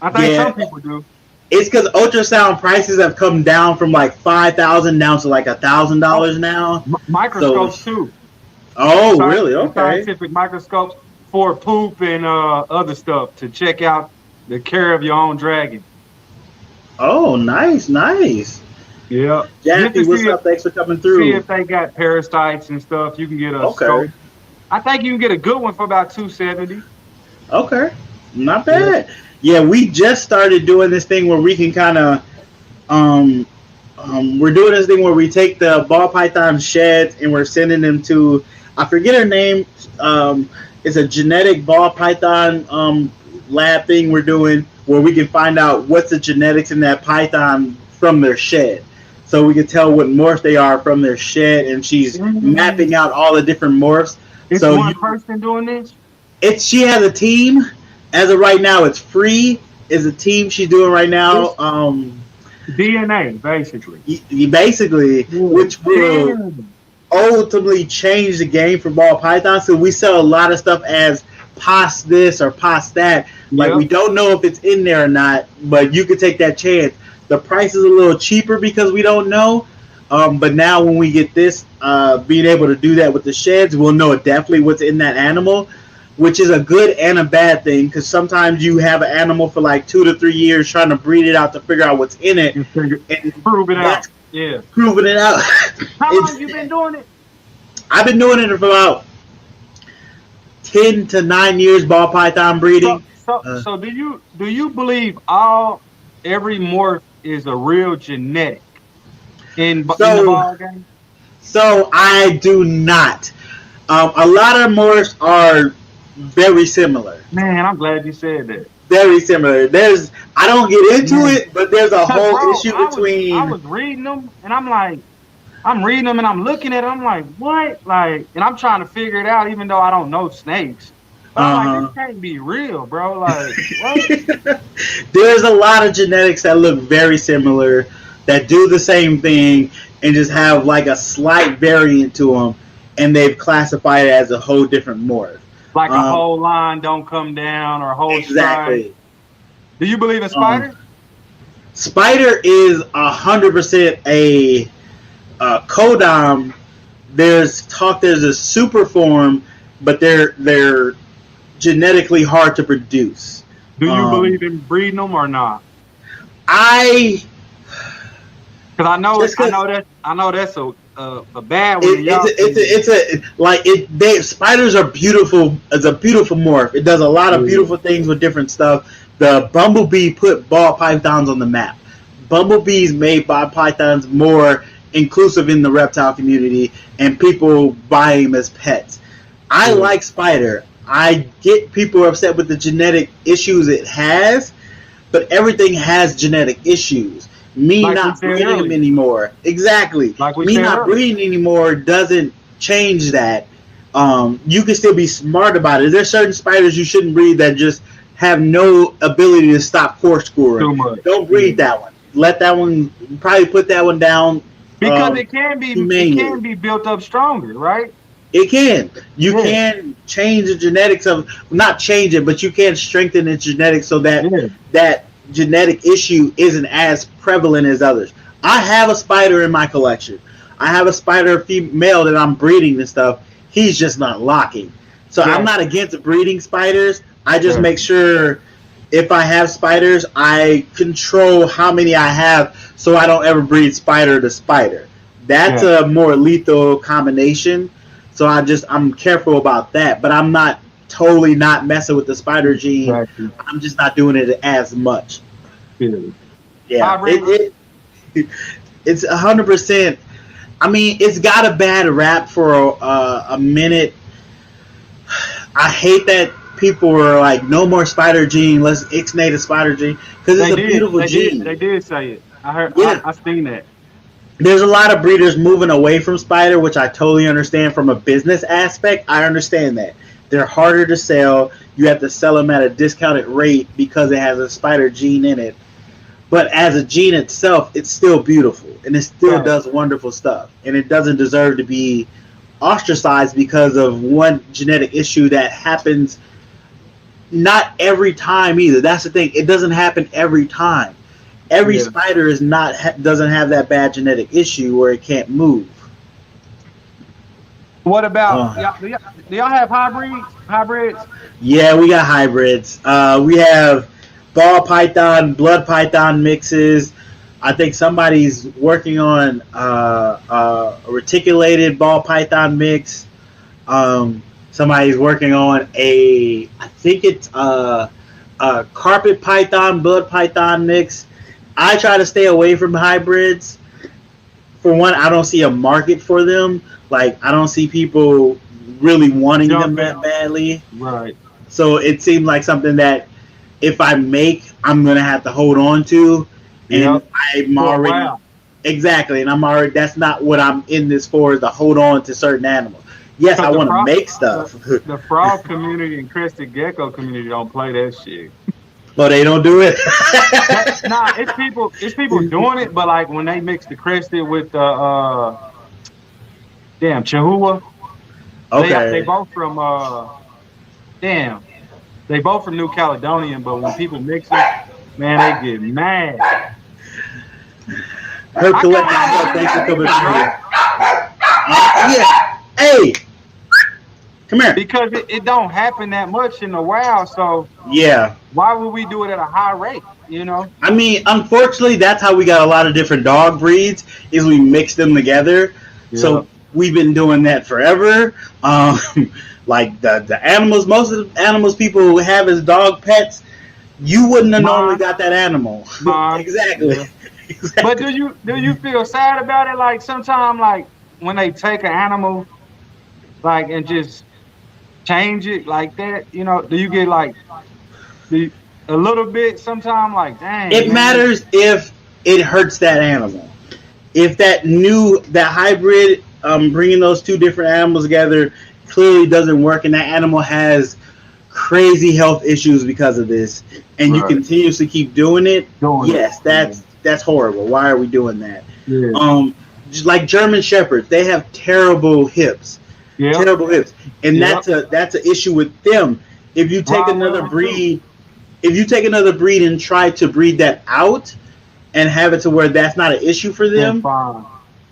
I think some
Yeah,
people do.
it's because ultrasound prices have come down from like 5,000 down to like
Oh,
$1,000 now. So,
microscopes too.
oh, really?
The
Okay.
scientific microscopes for poop and other stuff to check out the care of your own dragon.
Oh, nice, nice.
Yeah. Just
Jackie,
to
what's up? Thanks for coming
see
through.
if they got parasites and stuff. You can get a
Okay,
scope. I think you can get a good one for about 270.
okay, not
Yeah.
bad. Yeah, we just started doing this thing where we can kind of um, we're doing this thing where we take the ball python sheds and we're sending them to, I forget her name. Um, it's a genetic ball python lab thing we're doing where we can find out what's the genetics in that python from their shed. So we can tell what morph they are from their shed, and she's mapping out all the different morphs.
It's
So
one person doing this?
she has a team. As of right now, it's free. Is a team she's doing right now.
It's DNA, basically.
Basically,
Yeah.
which will
Damn.
ultimately change the game for ball python. So we sell a lot of stuff as pos this or pos that. Like we
Yep.
don't know if it's in there or not, but you could take that chance. The price is a little cheaper because we don't know. But now when we get this, being able to do that with the sheds, we'll know definitely what's in that animal, which is a good and a bad thing because sometimes you have an animal for like 2 to 3 years trying to breed it out to figure out what's in it,
You figure,
and
prove it out.
that's
Yeah.
proving it out.
How long
it's
you been doing it?
I've been doing it for about 10 to 9 years. Ball python
So
breeding.
so
Uh,
so do you believe every morph is a real genetic in the
so
ball game?
I do not. A lot of morphs are very similar.
Man, I'm glad you said that.
Very similar. There's I don't get into
Man.
it, but there's a
Cause
whole
bro,
issue
I
between.
was reading them and I'm reading them and I'm looking at them, I'm like, what? Like, and I'm trying to figure it out even though I don't know snakes. But I'm like, this
Uh
can't be real, bro. Like, what?
huh. There's a lot of genetics that look very similar, that do the same thing, and just have like a slight variant to them, and they've classified it as a whole different morph.
Like a
Um,
whole line don't come down or a whole stripe.
exactly.
Do you believe in
Um,
spiders?
Spider is 100% a codom. There's a super form, but they're genetically hard to produce.
Do you
Um,
believe in breeding them or not?
I
Because
just because
I know that's a bad one in y'all
it's
community.
a like it they spiders are beautiful. It's a beautiful morph. It does a lot of
Yeah.
beautiful things with different stuff. The bumblebee put ball pythons on the map. Bumblebees made ball pythons more inclusive in the reptile community, and people buy them as pets. I
Yeah.
like spider. I get people upset with the genetic issues it has, but everything has genetic issues. Me
Like we
not
said
breeding them
earlier.
anymore. Exactly.
Like we
Me
said
not
earlier.
breeding anymore doesn't change that. You can still be smart about it. There's certain spiders you shouldn't breed that just have no ability to stop corkscrewing.
Too much.
Don't
Yeah.
breed that one. Let that one, probably put that one down
Because it
humanely.
can be built up stronger, right?
It can. You
Yeah.
can change the genetics of, not change it, but you can strengthen its genetics so that
Yeah.
that genetic issue isn't as prevalent as others. I have a spider in my collection. I have a spider female that I'm breeding and stuff. He's just not locking. So I'm
Yeah.
not against breeding spiders. I just
Yeah.
make sure if I have spiders, I control how many I have so I don't ever breed spider to spider. That's
Yeah.
a more lethal combination. So I'm careful about that, but I'm not totally not messing with the spider gene.
Exactly.
I'm just not doing it as much.
Really.
Yeah,
Hybrid.
it's 100%. I mean, it's got a bad rap for a minute. I hate that people were like, "No more spider gene. Let's ixnay the spider gene," because it's a beautiful gene.
They did say it. I heard.
Yeah,
I seen that.
there's a lot of breeders moving away from spider, which I totally understand from a business aspect. I understand that they're harder to sell. You have to sell them at a discounted rate because it has a spider gene in it. But as a gene itself, it's still beautiful and it still
Right.
does wonderful stuff. And it doesn't deserve to be ostracized because of one genetic issue that happens not every time either. That's the thing. It doesn't happen every time. Every
Yeah.
spider is not doesn't have that bad genetic issue where it can't move.
What about
Uh,
do y'all have hybrids?
yeah, we got hybrids. We have ball python, blood python mixes. I think somebody's working on a reticulated ball python mix. Somebody's working on I think it's a carpet python, blood python mix. I try to stay away from hybrids. For one, I don't see a market for them. Like, I don't see people really wanting them that badly.
Right.
So it seemed like something that if I make, I'm gonna have to hold on to, and
Yep.
I'm
For a
already
while.
exactly, and I'm already. That's not what I'm in this for. Is to hold on to certain animals. Yes, I
Because
want to make stuff,
the frog community and crested gecko community don't play that shit.
but they don't do it.
Nah, it's people doing it, but like when they mix the crested with the damn Chihuahua, they
Okay.
both from damn, they both from New Caledonia, but when people mix them, man, they get mad.
Herb
I
collecting
got
stuff. Thanks for coming
bro,
through. Yeah. Hey, come here.
because it don't happen that much in the wild, so
Yeah.
why would we do it at a high rate? You know?
I mean, unfortunately, that's how we got a lot of different dog breeds. Is we mix them together.
Yeah.
So we've been doing that forever. Um, like the animals, most of the animals people have as dog pets, you wouldn't have normally got that animal. Exactly.
Yeah.
Exactly.
But do you feel sad about it? Like sometimes, like when they take an animal, like and just change it like that, you know? Do you get like a little bit sometimes? Like, dang.
It
man.
matters if it hurts that animal. If that hybrid, bringing those two different animals together clearly doesn't work, and that animal has crazy health issues because of this, and you
Right.
continuously keep doing it, yes,
it.
that's horrible. Why are we doing that?
Yeah.
Just like German Shepherds, they have terrible hips,
Yeah.
terrible hips, and
Yep.
that's an issue with them. If you take
Wow,
another
well,
breed, if you take another breed and try to breed that out and have it to where that's not an issue for them,
Fine.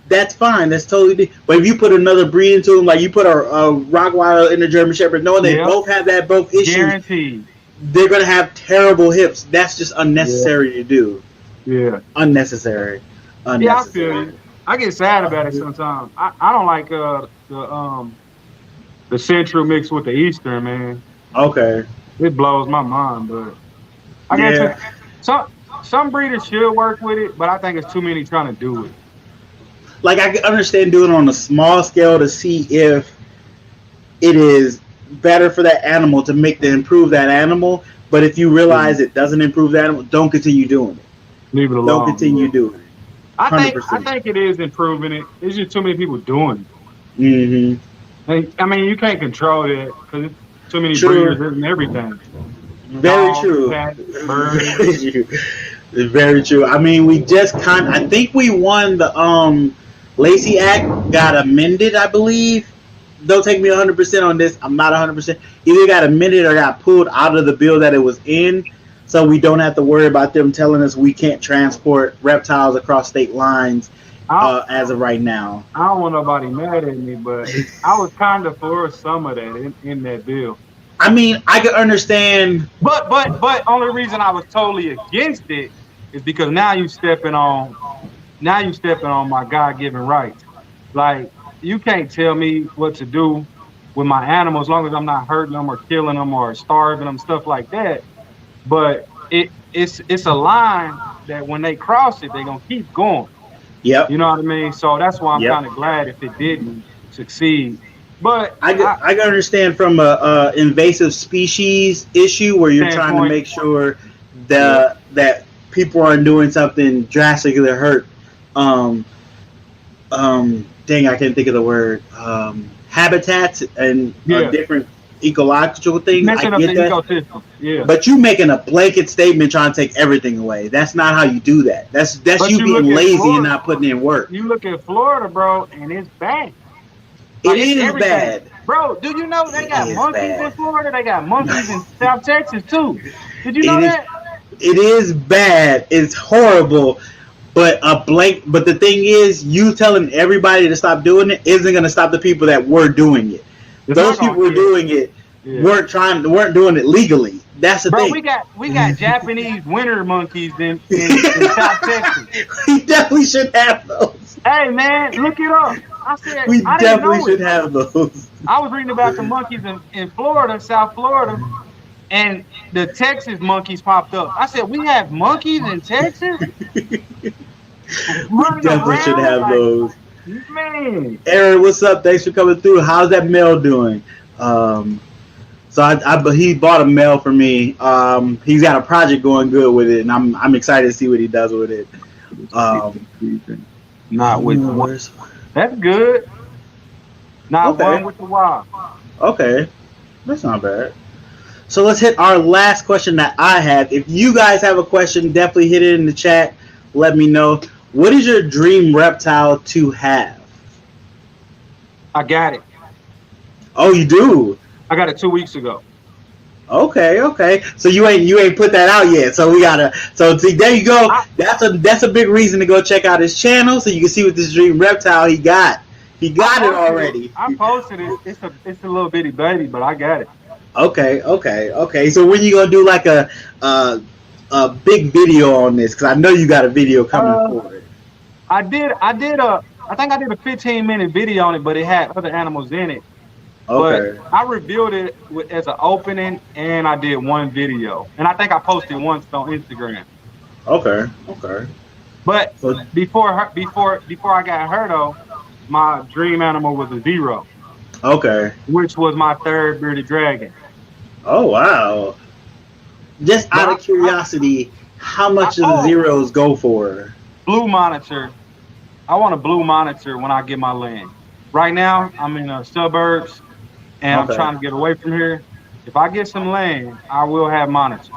that's fine. That's totally. But if you put another breed into them, like you put a Rottweiler in a German Shepherd, knowing they
Yep.
both have both issues,
Guaranteed.
they're gonna have terrible hips. That's just unnecessary to do.
Yeah.
Unnecessary.
Yeah, I
Unnecessary.
feel you. I get sad about it sometimes. I don't like the central mix with the eastern, man.
Okay.
It blows my mind, but I
Yeah.
guess some breeders should work with it, but I think it's too many trying to do it.
Like I can understand doing it on a small scale to see if it is better for that animal to improve that animal. But if you realize it doesn't improve that animal, don't continue doing it.
Leave it alone.
Don't continue doing it.
I
100%.
think it is improving it. It's just too many people doing it.
Mm-hmm.
And, I mean, you can't control that because it's too many
True.
breeders and everything.
Very
Dogs,
true.
cats,
Very
birds.
true. It's very true. I mean, we just I think we won the Lacey Act got amended, I believe. Don't take me 100% on this. I'm not 100%. Either got amended or got pulled out of the bill that it was in, so we don't have to worry about them telling us we can't transport reptiles across state lines as of right now.
I don't want nobody mad at me, but I was kind of for some of that in that bill.
I mean, I can understand.
But only reason I was totally against it is because now you stepping on my God-given rights. Like you can't tell me what to do with my animals as long as I'm not hurting them or killing them or starving them, stuff like that. But it's a line that when they cross it, they're gonna keep going.
Yep.
You know what I mean? So that's why I'm
Yep.
kind of glad if it didn't succeed. But
I can understand from a invasive species issue where you're trying to
standpoint,
make sure
yeah,
that people aren't doing something drastically to hurt. Um, dang, I can't think of the word. Habitats and
yeah,
different ecological things. I
messing up the
get that,
ecosystem. Yeah.
but you making a blanket statement trying to take everything away. That's not how you do that. That's
But
you
you
being
look at
lazy and
Florida,
not putting in work.
you look at Florida, bro, and it's bad.
It
Like it's
is
everything.
bad.
Bro, do you know they
It
got
is
monkeys in
bad.
Florida? They got monkeys in South Texas too. Did you
It
know
is.
that?
It is bad. It's horrible. But the thing is, you telling everybody to stop doing it isn't going to stop the people that were doing it.
It's
Those
not
people
gonna,
who were
yeah,
doing it
yeah.
weren't doing it legally. That's the
Bro,
thing.
we got Japanese winter monkeys in South Texas.
We definitely should have those.
Hey man, look it up. I said
We
I didn't
definitely
know
should
it.
have those.
I was reading about the monkeys in Florida, South Florida, and the Texas monkeys popped up. I said, we have monkeys in Texas
We
running
definitely should
around
have
like,
those.
man.
Aaron, what's up? Thanks for coming through. How's that mail doing? So he bought a mail for me. He's got a project going good with it, and I'm excited to see what he does with it.
Not with one. That's good. Not
Okay.
one with the Y.
Okay, that's not bad. So let's hit our last question that I have. If you guys have a question, definitely hit it in the chat. Let me know. What is your dream reptile to have?
I got it.
Oh, you do.
I got it 2 weeks ago.
Okay. So you ain't put that out yet. So we gotta. So see, there you go.
I,
That's a big reason to go check out his channel so you can see what this dream reptile he got. He got it already.
I posted it. It's a little bitty baby, but I got it.
Okay. So when you gonna do like a big video on this? Because I know you got a video coming for it.
I think I did a 15-minute video on it, but it had other animals in it.
Okay.
But I revealed it as an opening, and I did one video, and I think I posted once on Instagram.
Okay.
But
So,
before I got her though, my dream animal was a zero,
okay.
which was my third bearded dragon.
Oh wow. Just out of curiosity, how much do the zeros go for?
Blue monitor. I want a blue monitor when I get my land. Right now, I'm in the suburbs, and I'm trying to get away from here. If I get some land, I will have monitors.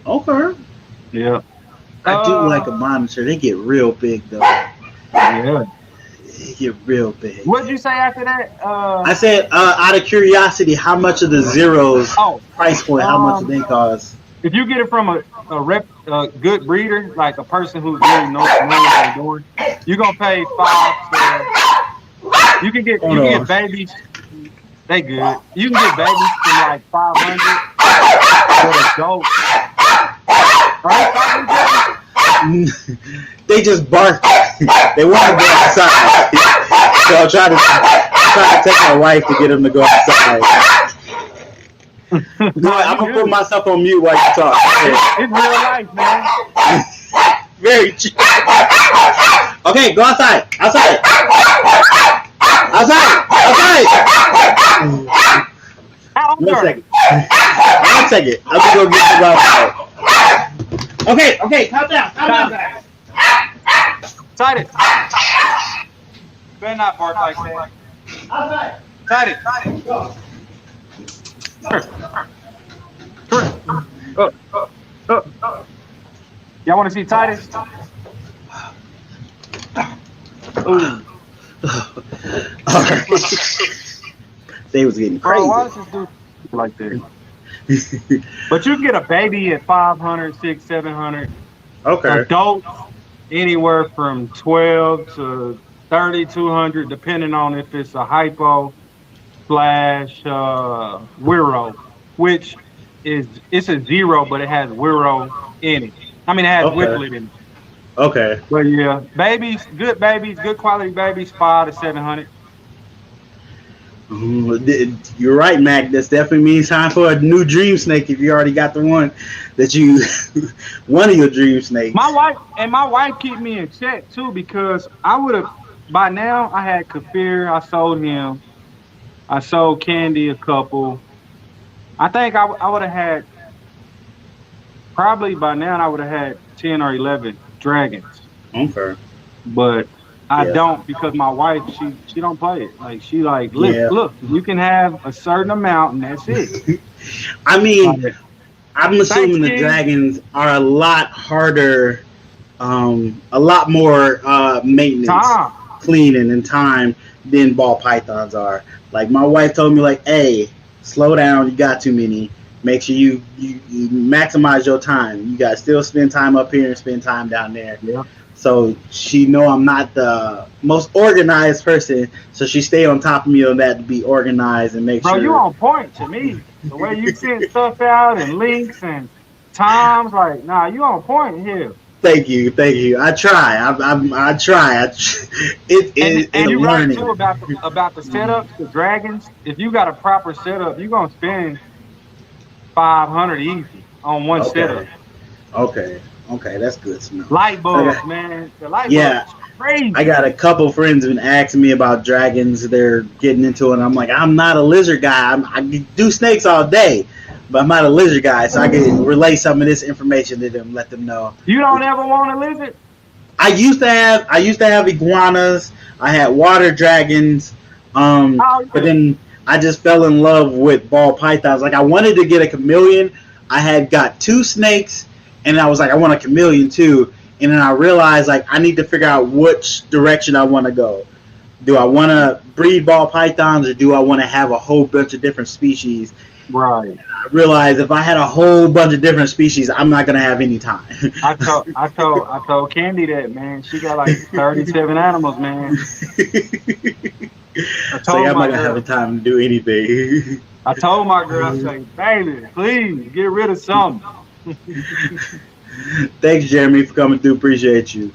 Okay.
Yeah.
I do like a monitor. They get real big though.
Yeah.
They get real big.
What'd you say after that?
I said, out of curiosity, how much of the zeros price point? How much do they cost?
If you get it from a good breeder, like a person who's really knows what they're doing, you're gonna pay you can get babies. They good. You can get babies for like 500. But adults,
they just bark. They want to go outside. So I'm trying to take my wife to get them to go outside. No, I'm gonna put myself on mute while you talk.
It's real life, man.
Very true. Okay, go outside. Outside. One second. I'm gonna go get you outside. Okay, calm down, guys.
Excited. Better not bark like that. Outside. Excited. Go. Y'all want to see Titus? Ooh.
They was getting crazy.
Why does this dude like that? But you can get a baby at 500, 600, 700.
Okay.
Adults anywhere from 12 to 3,200, depending on if it's a hypo / Wiro, which it's a zero, but it has Wiro in it. I mean, it has Whiplet in it.
Okay.
But yeah, babies, good quality babies, 5 to 700.
You're right, Mac. This definitely means time for a new dream snake if you already got the one that you, one of your dream snakes.
My wife keep me in check too because I would have by now I had Kafir, I sold him, I sold Candy a couple. I think I would have had probably by now I would have had 10 or 11 dragons,
Okay.
but I
Yeah.
don't because my wife she don't play it. Like she like
Yeah.
look, you can have a certain amount and that's it.
I mean,
Like
I'm
thanks,
assuming the
King.
dragons are a lot harder, a lot more maintenance,
Tom.
cleaning, and time than ball pythons are. Like my wife told me, like, hey, slow down. You got too many. Make sure you maximize your time. You got to still spend time up here and spend time down there.
Yeah.
So she know I'm not the most organized person, so she stay on top of me on that to be organized and make
Bro, you
sure.
on point to me. The way you send stuff out and links and times, like, nah, you on point here.
Thank you, thank you. I try. I try.
And
it's a
you're right too
learning.
about the setups, the dragons. If you got a proper setup, you're gonna spend 500 easy on one setup.
Okay, okay, okay. That's good to know.
Light
I
bulbs,
got,
man. The light bulbs
yeah,
is
I
crazy.
got a couple friends been asking me about dragons. They're getting into it. And I'm like, I'm not a lizard guy. I do snakes all day, but I'm not a lizard guy. So I can relay some of this information to them, let them know.
You don't ever want a lizard?
I used to have iguanas. I had water dragons.
Oh
But
yeah.
then I just fell in love with ball pythons. Like I wanted to get a chameleon. I had got two snakes, and I was like, I want a chameleon too. And then I realized like I need to figure out which direction I want to go. Do I want to breed ball pythons, or do I want to have a whole bunch of different species?
Right.
I realized if I had a whole bunch of different species, I'm not gonna have any time.
I told Candy that, man. She got like 37 animals, man. I
So yeah,
told
I'm not
my
gonna have the
girl.
time to do anything.
I told my girl, I say, baby, please get rid of some.
Thanks, Jeremy, for coming through. Appreciate you.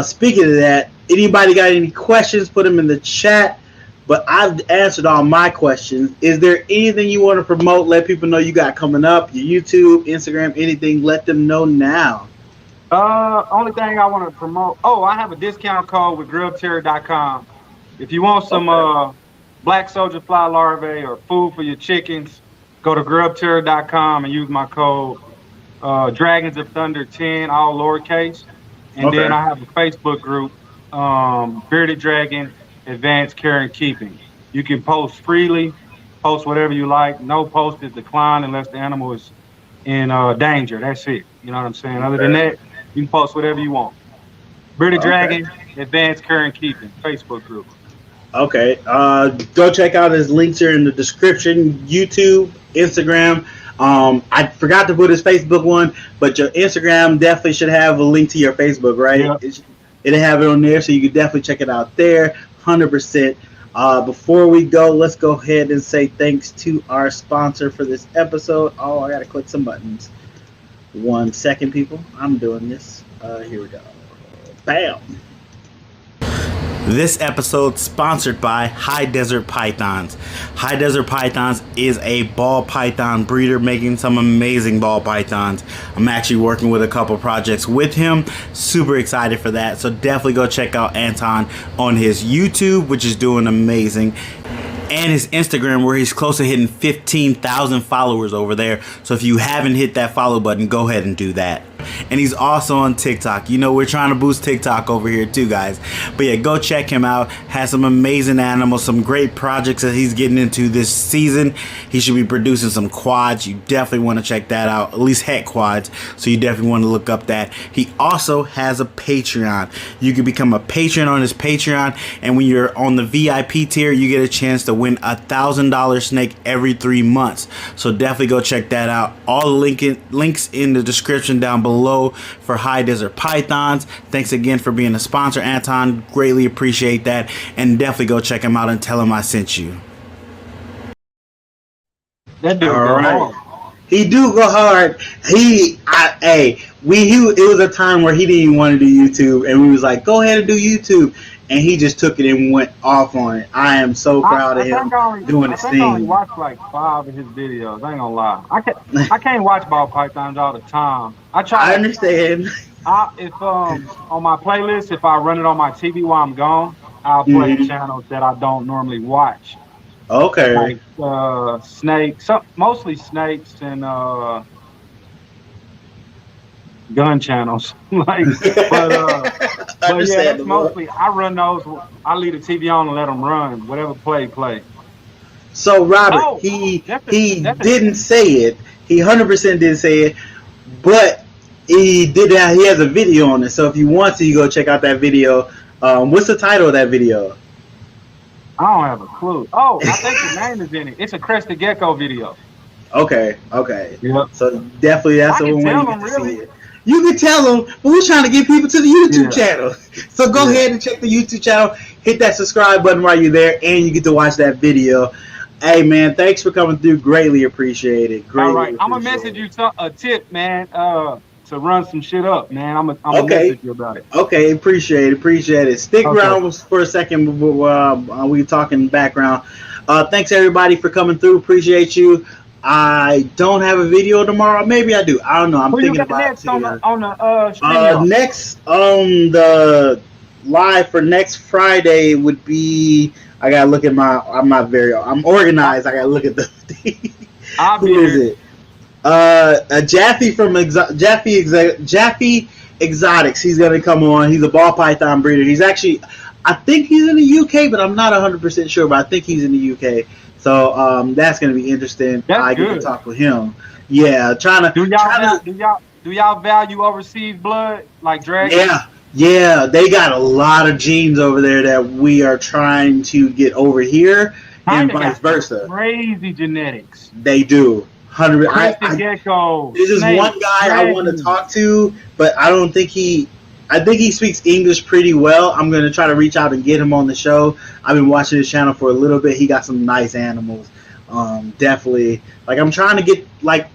Speaking of that, anybody got any questions? Put them in the chat. But I've answered all my questions. Is there anything you want to promote? Let people know you got coming up. Your YouTube, Instagram, anything. Let them know now.
Only thing I want to promote. Oh, I have a discount code with grubterror.com. If you want some
Okay.
black soldier fly larvae or food for your chickens, go to grubterror.com and use my code Dragons of Thunder 10, all lowercase. And then
Okay.
I have a Facebook group, Bearded Dragon Advanced Care and Keeping. You can post freely, post whatever you like. No post is declined unless the animal is in danger. That's it. You know what I'm saying? Other than
Okay.
that, you can post whatever you want. Bearded
Okay.
Dragon Advanced Care and Keeping Facebook group.
Okay. Go check out his links here in the description. YouTube, Instagram. I forgot to put his Facebook one, but your Instagram definitely should have a link to your Facebook, right?
Yeah.
It'll have it on there, so you can definitely check it out there. 100%. Before we go, let's go ahead and say thanks to our sponsor for this episode. Oh, I gotta click some buttons. 1 second, people. I'm doing this. Here we go. Bam. This episode sponsored by High Desert Pythons. High Desert Pythons is a ball python breeder making some amazing ball pythons. I'm actually working with a couple projects with him. Super excited for that. So definitely go check out Anton on his YouTube, which is doing amazing, and his Instagram, where he's close to hitting 15,000 followers over there. So if you haven't hit that follow button, go ahead and do that. And he's also on TikTok. You know, we're trying to boost TikTok over here too, guys. But yeah, go check him out. Has some amazing animals, some great projects that he's getting into this season. He should be producing some quads. You definitely want to check that out, at least het quads. So you definitely want to look up that. He also has a Patreon. You can become a patron on his Patreon, and when you're on the VIP tier, you get a chance to win $1,000 snake every 3 months. So definitely go check that out. All the links in the description down below for High Desert Pythons. Thanks again for being a sponsor, Anton. Greatly appreciate that. And definitely go check him out and tell him I sent you.
That dude
All
go
right.
hard.
He do go hard. It was a time where he didn't even want to do YouTube, and we was like, go ahead and do YouTube, and he just took it and went off on it. I am so proud of him doing his thing.
I only watched like 5 of his videos. I ain't gonna lie. I can't watch ball pythons all the time.
I understand.
If on my playlist, if I run it on my TV while I'm gone, I'll play channels that I don't normally watch.
Okay.
Like snakes, mostly snakes and gun channels. But yeah, that's mostly I run those. I leave the TV on and let them run. Whatever play.
So Robert, he didn't say it. He 100% didn't say it, but he did that. He has a video on it. So if you want to, you go check out that video. What's the title of that video?
I don't have a clue. Oh, I think the name is in it. It's a crested gecko video.
Okay.
Yep.
So definitely that's the one you get to see it. You can tell them, but we're trying to get people to the YouTube channel. So go ahead and check the YouTube channel. Hit that subscribe button while you're there, and you get to watch that video. Hey, man, thanks for coming through. Greatly appreciate it.
All right. I'm going to message you a tip, man, to run some shit up, man. I'm going to message you about it.
Okay, appreciate it. Stick around for a second while we're talking background. Thanks, everybody, for coming through. Appreciate you. I don't have a video tomorrow. Maybe I do. I don't know. I'm thinking about
next on the stream.
Next on the live for next Friday would be. I gotta look at I'm organized. I gotta look at the. Who is it? Jaffe from Jaffe Exotics. He's gonna come on. He's a ball python breeder. He's actually, I think he's in the UK, but I'm not 100% sure. But I think he's in the UK. So that's gonna be interesting. I get to talk with him. Yeah,
do y'all value overseas blood like dragons?
Yeah, they got a lot of genes over there that we are trying to get over here, and vice versa.
Crazy genetics.
They do.
Gecko.
There's just one guy I want to talk to, but I think he speaks English pretty well. I'm going to try to reach out and get him on the show. I've been watching his channel for a little bit. He got some nice animals. Definitely. Like, I'm trying to get, like,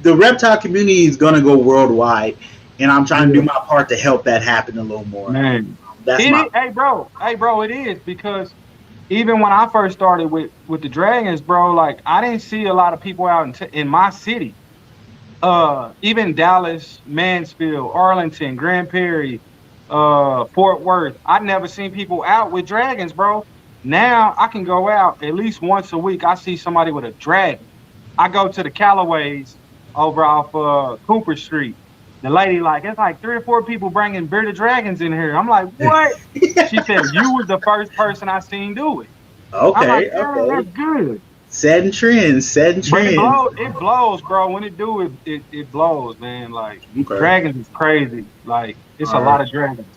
the reptile community is going to go worldwide, and I'm trying to do my part to help that happen a little more.
Man. Hey, bro, it is, because even when I first started with the dragons, bro, like, I didn't see a lot of people out in my city. Even Dallas, Mansfield, Arlington, Grand Prairie, Fort Worth. I'd never seen people out with dragons, bro. Now I can go out at least once a week. I see somebody with a dragon. I go to the Callaways over off Cooper Street. The lady it's like 3 or 4 people bringing bearded dragons in here. I'm like, what? She said, you was the first person I seen do it.
Okay,
I'm like, that's good.
Setting trends.
It blows, bro. When it do, it blows, man. Like, dragons is crazy. Like, it's a lot of dragons.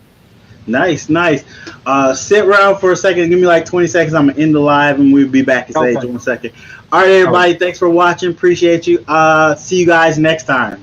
Nice. Sit around for a second. Give me like 20 seconds. I'm going to end the live, and we'll be back in stage in 1 second. All right, everybody. Thanks for watching. Appreciate you. See you guys next time.